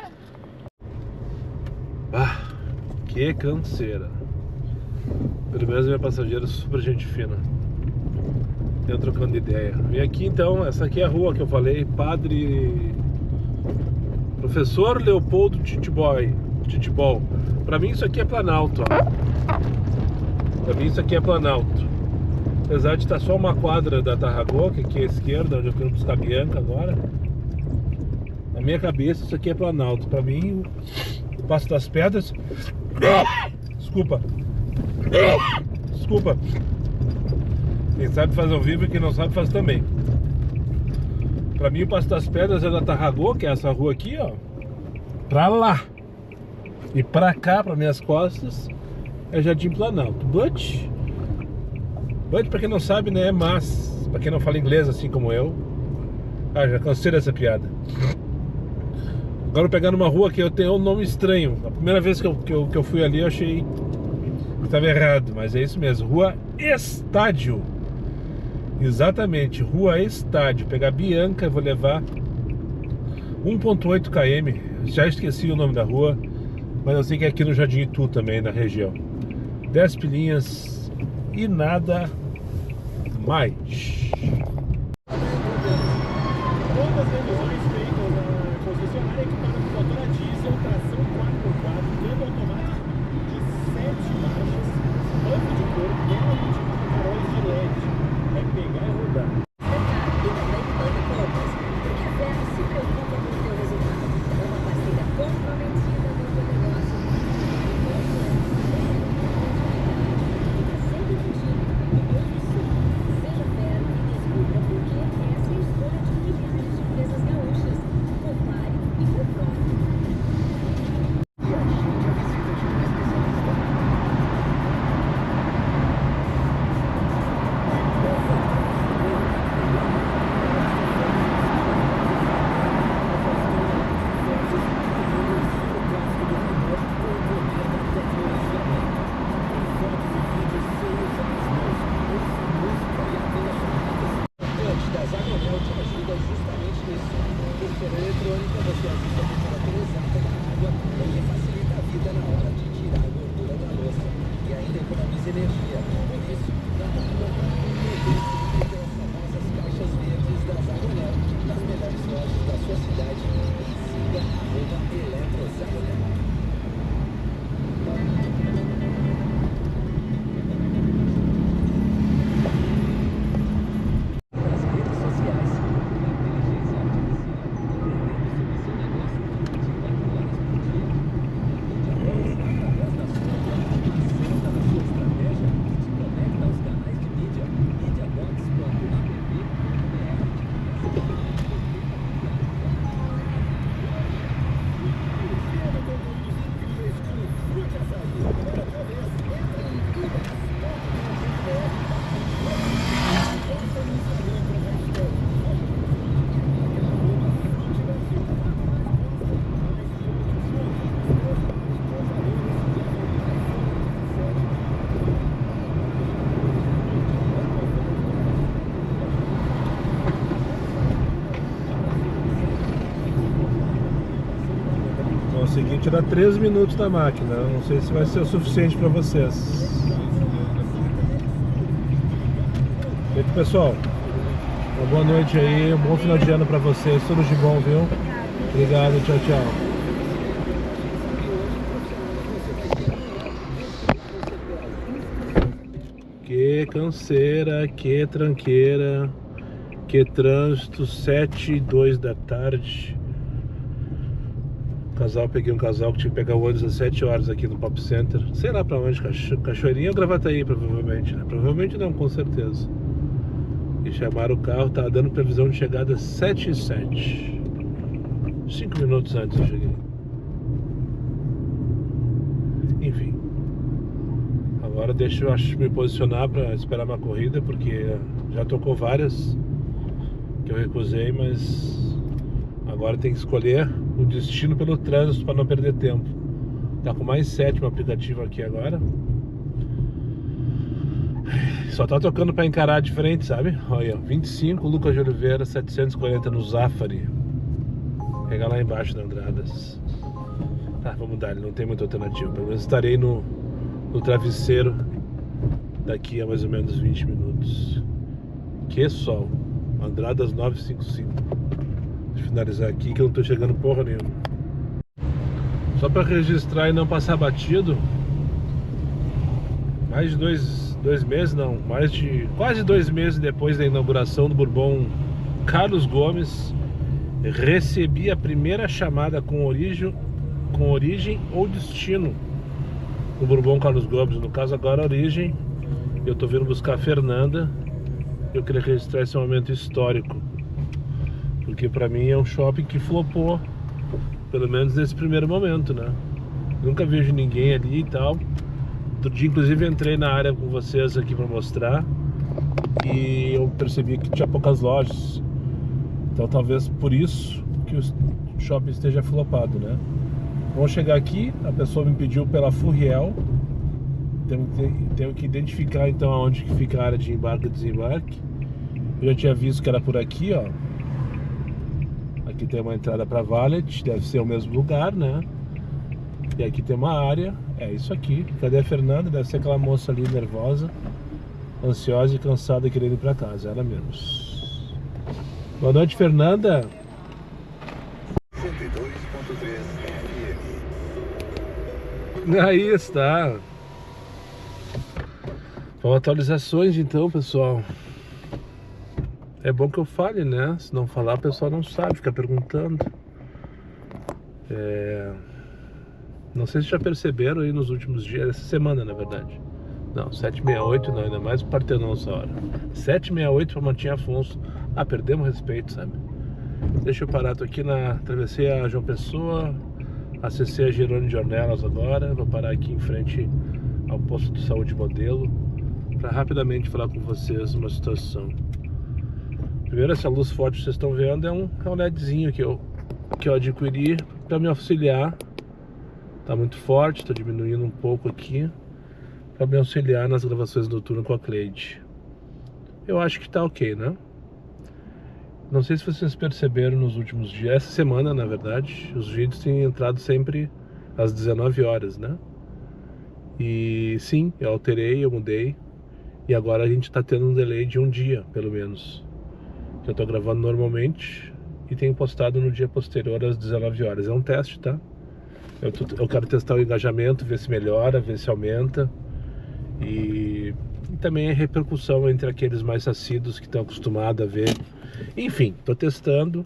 Ah, que canseira. Pelo menos minha passageira é super gente fina. Eu trocando ideia. Vim aqui então, essa aqui é a rua que eu falei, Professor Leopoldo Titibol. Pra mim isso aqui é Planalto, ó. Pra mim isso aqui é Planalto. Apesar de estar só uma quadra da Tarragó, que aqui é a esquerda, onde eu quero buscar a Bianca agora. Na minha cabeça isso aqui é Planalto. Pra mim, o Passo das Pedras... Desculpa. Quem sabe faz ao vivo e quem não sabe faz também. Pra mim o Passo das Pedras é da Tarragó, que é essa rua aqui, ó, pra lá. E pra cá, pra minhas costas, é Jardim Planalto. But pra quem não sabe, né, é mas. Pra quem não fala inglês assim como eu. Ah, já cansei dessa piada. Agora eu pegando uma rua que eu tenho um nome estranho. A primeira vez que eu fui ali eu achei que estava errado, mas é isso mesmo. Rua Estádio. Exatamente, Rua Estádio. Pegar Bianca, vou levar 1,8 km. Já esqueci o nome da rua, mas eu sei que é aqui no Jardim Itu também, na região. 10 pilinhas e nada mais. Todas as revisões feitas na concessionária equipada com motor a diesel, tração 4x4, câmbio automático de 7 marchas, banco de couro, tela última com faróis de LED. É pegar e rodar. E também Banco Copas, porque a Vera se preocupa com o teu resultado. É uma parceira comprometida com o teu negócio. Sempre contigo, no Novo Sul. Seja Vera e descubra por que essa é a escolha de milhares de empresas gaúchas. Compare e comprove. E agende a visita de um especialista. Da Zagonel te ajuda justamente nisso. Pulseira eletrônica, você ajusta a temperatura exata da água e facilita a vida na hora de tirar a gordura da louça. E ainda economiza energia. Por isso, dá para comprar um produto pelas famosas caixas verdes da Zagonel, nas melhores lojas da sua cidade. E siga @eletrozagonel. Nas redes sociais, inteligência artificial, 24 horas por dia, 24 horas através da sua acelera da sua estratégia, se conecta aos canais de mídia, mediabox.app.br. Consegui tirar 13 minutos da máquina. Não sei se vai ser o suficiente para vocês. Feito, pessoal. Uma boa noite aí, um bom final de ano para vocês. Tudo de bom, viu? Obrigado, tchau, tchau. Que canseira, que tranqueira, que trânsito, 7h02 da tarde. Peguei um casal que tinha que pegar o ônibus às 7 horas aqui no Pop Center. Sei lá pra onde, Cachoeirinha ou Gravataí, provavelmente, né? Provavelmente não, com certeza. E chamaram o carro, tava dando previsão de chegada às 7h07. 5 minutos antes eu cheguei. Enfim. Agora deixa eu me posicionar pra esperar uma corrida, porque já tocou várias que eu recusei, mas agora tem que escolher o destino pelo trânsito para não perder tempo. Tá com mais 7 aplicativo aqui agora. Só tá tocando pra encarar de frente, sabe? Olha, 25, Lucas de Oliveira, 740 no Zafari. Pegar lá embaixo na Andradas. Tá, vamos dar, não tem muita alternativa. Pelo menos estarei no travesseiro daqui a mais ou menos 20 minutos. Que sol. Andradas 955. Deixa eu finalizar aqui que eu não tô chegando porra nenhuma. Só pra registrar e não passar batido. Mais de dois meses, não, quase 2 meses depois da inauguração do Bourbon Carlos Gomes, recebi a primeira chamada com origem ou destino do Bourbon Carlos Gomes. No caso agora a origem, eu tô vindo buscar a Fernanda. Eu queria registrar esse momento histórico, porque pra mim é um shopping que flopou, pelo menos nesse primeiro momento, né? Nunca vejo ninguém ali e tal. Outro dia, inclusive, entrei na área com vocês aqui para mostrar e eu percebi que tinha poucas lojas. Então, talvez por isso que o shopping esteja flopado, né? Vamos chegar aqui, a pessoa me pediu pela Furriel. Tenho que identificar, então, aonde que fica a área de embarque e desembarque. Eu já tinha visto que era por aqui, ó. Aqui tem uma entrada para Valet, deve ser o mesmo lugar, né? E aqui tem uma área, é isso aqui. Cadê a Fernanda? Deve ser aquela moça ali nervosa, ansiosa e cansada querendo ir pra casa, ela mesmo. Boa noite, Fernanda. 102.3 FM. Aí está. Bom, atualizações então, pessoal. É bom que eu fale, né? Se não falar, o pessoal não sabe, fica perguntando. Não sei se já perceberam aí nos últimos dias, essa semana na verdade. Não, 768 não, ainda mais o Partenon essa hora. 768 para Martim Afonso. Ah, perdemos respeito, sabe? Deixa eu parar, tô aqui atravessei a João Pessoa, acessei a Jerônimo de Ornelas agora. Vou parar aqui em frente ao posto de saúde Modelo para rapidamente falar com vocês uma situação. Primeiro, essa luz forte que vocês estão vendo é um LEDzinho que eu adquiri para me auxiliar. Tá muito forte, estou diminuindo um pouco aqui para me auxiliar nas gravações noturnas com a Cleide. Eu acho que tá ok, né? Não sei se vocês perceberam nos últimos dias, essa semana na verdade, os vídeos têm entrado sempre às 19 horas, né? E sim, eu alterei, eu mudei. E agora a gente tá tendo um delay de um dia, pelo menos. Eu tô gravando normalmente e tenho postado no dia posterior às 19 horas. É um teste, tá? Eu quero testar o engajamento, ver se melhora, ver se aumenta. E também a repercussão entre aqueles mais assíduos que estão acostumados a ver. Enfim, tô testando.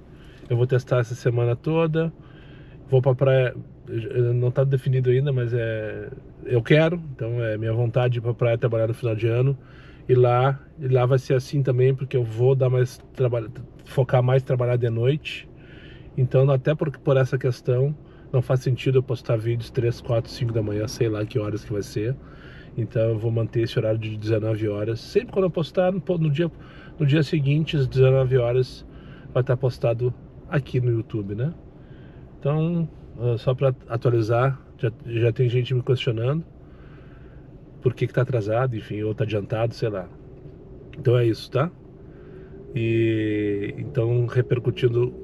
Eu vou testar essa semana toda. Vou pra praia. Não tá definido ainda, mas eu quero. Então é minha vontade de ir pra praia trabalhar no final de ano. E lá vai ser assim também, porque eu vou dar mais trabalho, focar mais trabalhar de noite. Então até por essa questão não faz sentido eu postar vídeos 3, 4, 5 da manhã, sei lá que horas que vai ser. Então eu vou manter esse horário de 19 horas. Sempre quando eu postar, no dia seguinte, às 19 horas, vai estar postado aqui no YouTube, né? Então, só para atualizar, já tem gente me questionando por que tá atrasado, enfim, ou tá adiantado, sei lá. Então é isso, tá? E então, repercutindo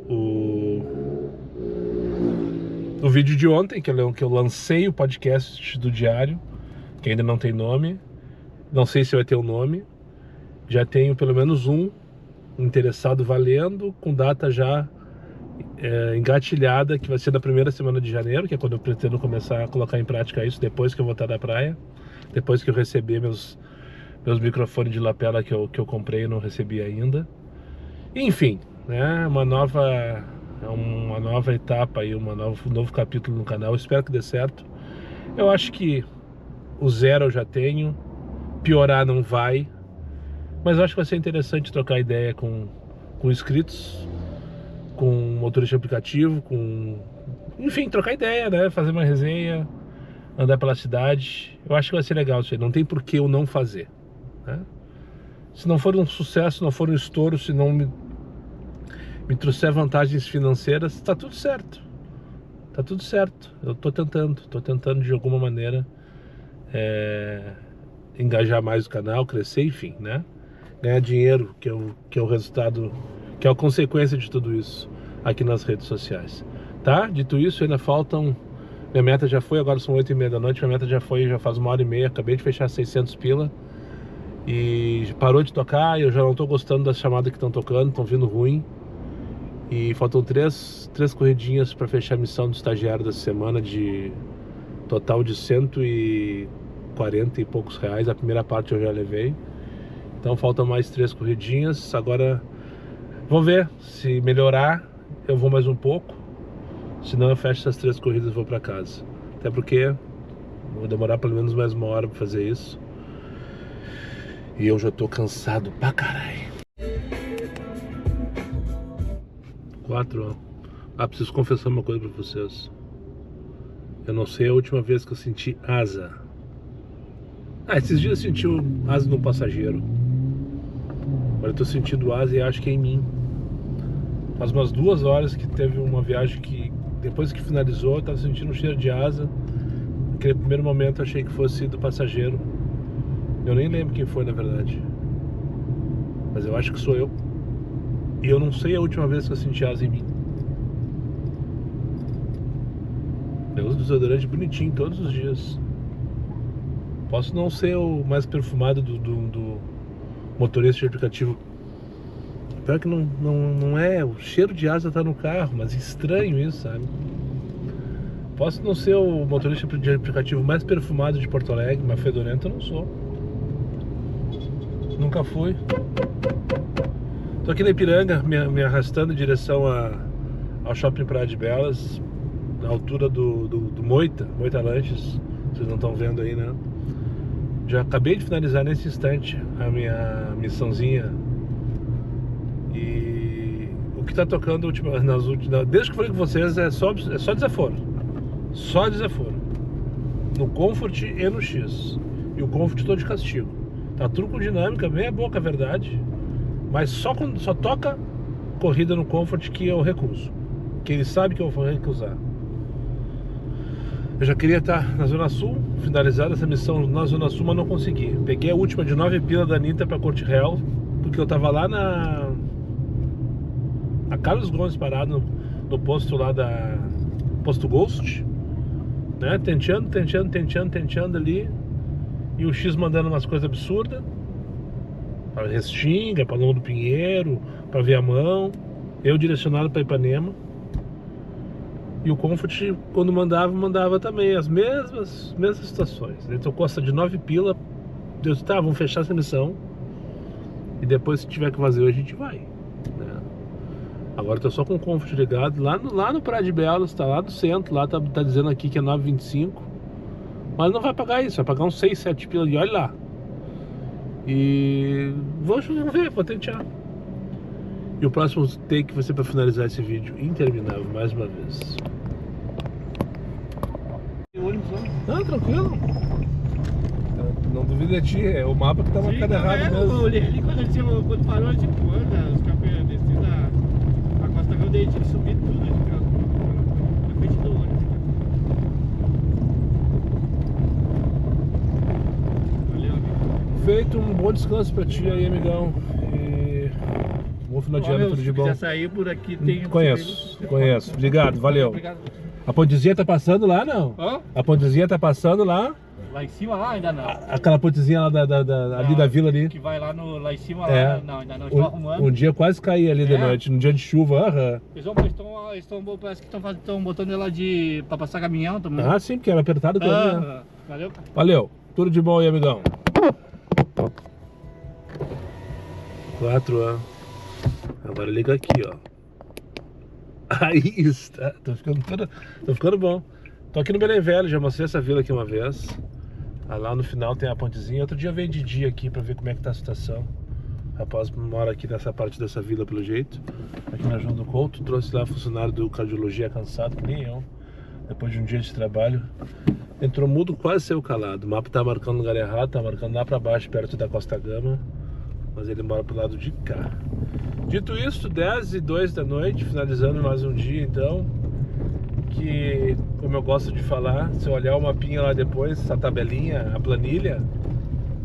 o vídeo de ontem, que eu lancei o podcast do Diário, que ainda não tem nome. Não sei se vai ter um nome. Já tenho pelo menos um interessado valendo, com data já engatilhada, que vai ser da primeira semana de janeiro, que é quando eu pretendo começar a colocar em prática isso, depois que eu voltar da praia, depois que eu receber meus microfones de lapela que eu comprei e não recebi ainda. Enfim, né, uma nova etapa aí, um novo capítulo no canal. Espero que dê certo. Eu acho que o 0 eu já tenho, piorar não vai, mas eu acho que vai ser interessante trocar ideia com inscritos, com motorista de aplicativo, enfim, trocar ideia, né, fazer uma resenha, andar pela cidade. Eu acho que vai ser legal isso aí, não tem por que eu não fazer, né? Se não for um sucesso, não for um estouro, se não me trouxer vantagens financeiras, tá tudo certo. tá tudo certo. Eu tô tentando de alguma maneira engajar mais o canal, crescer, enfim, né? Ganhar dinheiro, que é o resultado, que é a consequência de tudo isso aqui nas redes sociais, tá? Dito isso, ainda faltam, minha meta já foi, agora são 8h30 da noite, minha meta já foi, já faz 1h30, acabei de fechar 600 pila e parou de tocar, e eu já não tô gostando das chamadas que estão tocando, estão vindo ruim, e faltam três corridinhas para fechar a missão do estagiário dessa semana, de total de 140 e poucos reais. A primeira parte eu já levei, então faltam mais 3 corridinhas. Agora vamos ver, se melhorar eu vou mais um pouco, senão eu fecho essas 3 corridas e vou para casa, até porque vou demorar pelo menos mais 1 hora para fazer isso, e eu já tô cansado pra caralho. 4. Preciso confessar uma coisa pra vocês. Eu não sei a última vez que eu senti asa. Esses dias eu senti asa no passageiro. Agora eu tô sentindo asa e acho que é em mim. Faz umas 2 horas que teve uma viagem que, depois que finalizou, eu tava sentindo um cheiro de asa. Naquele primeiro momento eu achei que fosse do passageiro. Eu nem lembro quem foi, na verdade, mas eu acho que sou eu. E eu não sei a última vez que eu senti asa em mim. Eu uso desodorante bonitinho todos os dias. Posso não ser o mais perfumado do motorista de aplicativo. Pior que não é. O cheiro de asa tá no carro, mas estranho isso, sabe? Posso não ser o motorista de aplicativo mais perfumado de Porto Alegre, mas fedorento eu não sou. Nunca fui. Tô aqui na Ipiranga, me arrastando em direção ao Shopping Praia de Belas, na altura do Moita Lanches. Vocês não estão vendo aí, né? Já acabei de finalizar nesse instante a minha missãozinha. E o que tá tocando desde que eu falei com vocês é só desaforo. Só desaforo. No Comfort e no X. E o Comfort tô de castigo. Tá tudo com dinâmica, meia boca, a verdade. Mas só toca corrida no Comfort que eu recuso. Que ele sabe que eu vou recusar. Eu já queria estar na Zona Sul, finalizar essa missão na Zona Sul, mas não consegui. Peguei a última de 9 pila da Anitta pra Corte Real, porque eu tava lá na Carlos Gomes parado no posto lá da Posto Ghost, né? Tenteando ali. E o X mandando umas coisas absurdas. Para Restinga, para Lombo do Pinheiro, para Viamão. Eu direcionado para Ipanema. E o Comfort, quando mandava também as mesmas situações. Ele tocou essa de 9 pila. Deus, tá, vamos fechar essa missão. E depois, se tiver que fazer hoje, a gente vai, né? Agora eu tô só com o Comfort ligado. Lá no Praia de Belas, tá lá no centro. Lá tá dizendo aqui que é 9,25. Mas não vai pagar isso, vai pagar uns 6, 7 pila e olha lá. E vamos ver, vou tentar. E o próximo take vai ser para finalizar esse vídeo interminável mais uma vez. Não, tranquilo. Não duvido de ti, é o mapa que tá marcado errado mesmo. Eu olhei ali quando parou, eu tipo, os campeões descidos da Costa Grande, tinha que subir tudo na frente do ônibus. Feito, um bom descanso pra ti aí, amigão. E bom final de ano, tudo de bom. Se quiser sair por aqui, tem... Conheço. Obrigado, valeu. Obrigado. A pontezinha tá passando lá, não? Hã? A pontezinha tá passando lá? Lá em cima, lá ainda não. Aquela pontezinha lá ali da vila ali. Que vai lá em cima, É. lá, não, ainda não, estou arrumando. Um dia quase caí ali de noite, num dia de chuva. Parece que estão botando ela pra passar caminhão também. Ah, sim, porque era apertado também, né? Valeu. Valeu, tudo de bom aí, amigão. 4, ó. Agora liga aqui, ó. Aí está. Tô ficando bom. Tô aqui no Belém Velho, já mostrei essa vila aqui uma vez. Lá no final tem a pontezinha. Outro dia eu veio de dia aqui pra ver como é que tá a situação. O rapaz mora aqui nessa parte dessa vila pelo jeito. Aqui na João do Couto. Trouxe lá funcionário do cardiologia cansado, que nem eu. Depois de um dia de trabalho. Entrou mudo, quase saiu calado. O mapa tá marcando no lugar errado, tá marcando lá pra baixo, perto da Costa Gama. Mas ele mora pro lado de cá. Dito isso, 10h02 da noite, finalizando mais um dia então. que, como eu gosto de falar, se eu olhar o mapinha lá depois, essa tabelinha, a planilha,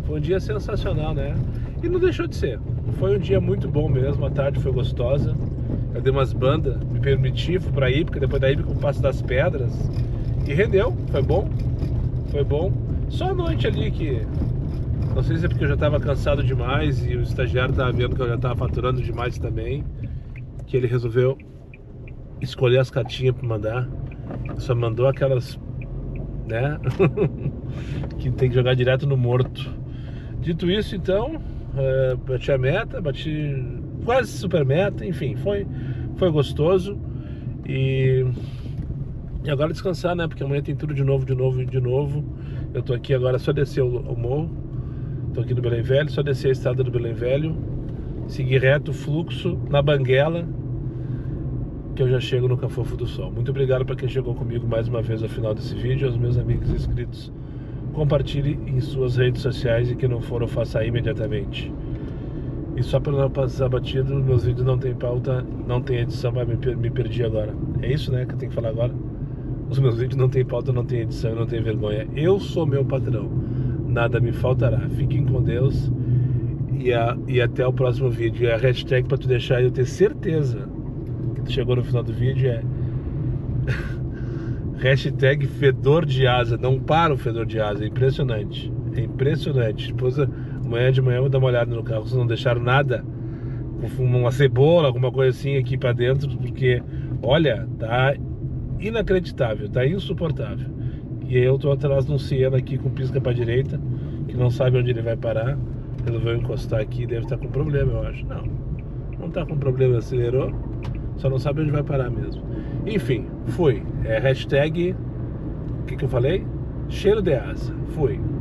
foi um dia sensacional, né? E não deixou de ser. Foi um dia muito bom mesmo, a tarde foi gostosa. Eu dei umas bandas, me permiti, fui pra Ípica, depois da Ípica o Passo das Pedras. E rendeu, foi bom. Foi bom. Só a noite ali que... Não sei se é porque eu já tava cansado demais e o estagiário tava vendo que eu já tava faturando demais também, que ele resolveu escolher as cartinhas pra mandar. Só mandou aquelas, né? que tem que jogar direto no morto. Dito isso, então, bati a meta, bati quase super meta, enfim, foi gostoso. E agora descansar, né? Porque amanhã tem tudo de novo. Eu tô aqui agora, só descer o morro. Tô aqui no Belém Velho, só descer a estrada do Belém Velho, seguir reto, fluxo, na Banguela, que eu já chego no Cafofo do Sol. Muito obrigado para quem chegou comigo mais uma vez ao final desse vídeo, aos meus amigos inscritos. Compartilhe em suas redes sociais e que não for, eu faça imediatamente. E só para não passar batido, meus vídeos não tem pauta, não tem edição, mas me perdi agora. É isso, né, que eu tenho que falar agora? Os meus vídeos não tem pauta, não tem edição, não tem vergonha. Eu sou meu patrão, nada me faltará. Fiquem com Deus e até o próximo vídeo. E a hashtag para tu deixar eu ter certeza que tu chegou no final do vídeo é hashtag fedor de asa. Não para o fedor de asa, é impressionante. É impressionante. Depois amanhã de manhã eu vou dar uma olhada no carro. Vocês não deixaram nada, uma cebola, alguma coisa assim aqui para dentro, porque olha, tá inacreditável, tá insuportável. E eu tô atrás de um Siena aqui com pisca pra direita, que não sabe onde ele vai parar. Resolveu encostar aqui, deve estar com problema, eu acho. Não tá com problema, acelerou, só não sabe onde vai parar mesmo. Enfim, fui. Hashtag, o que eu falei? Cheiro de asa. Fui.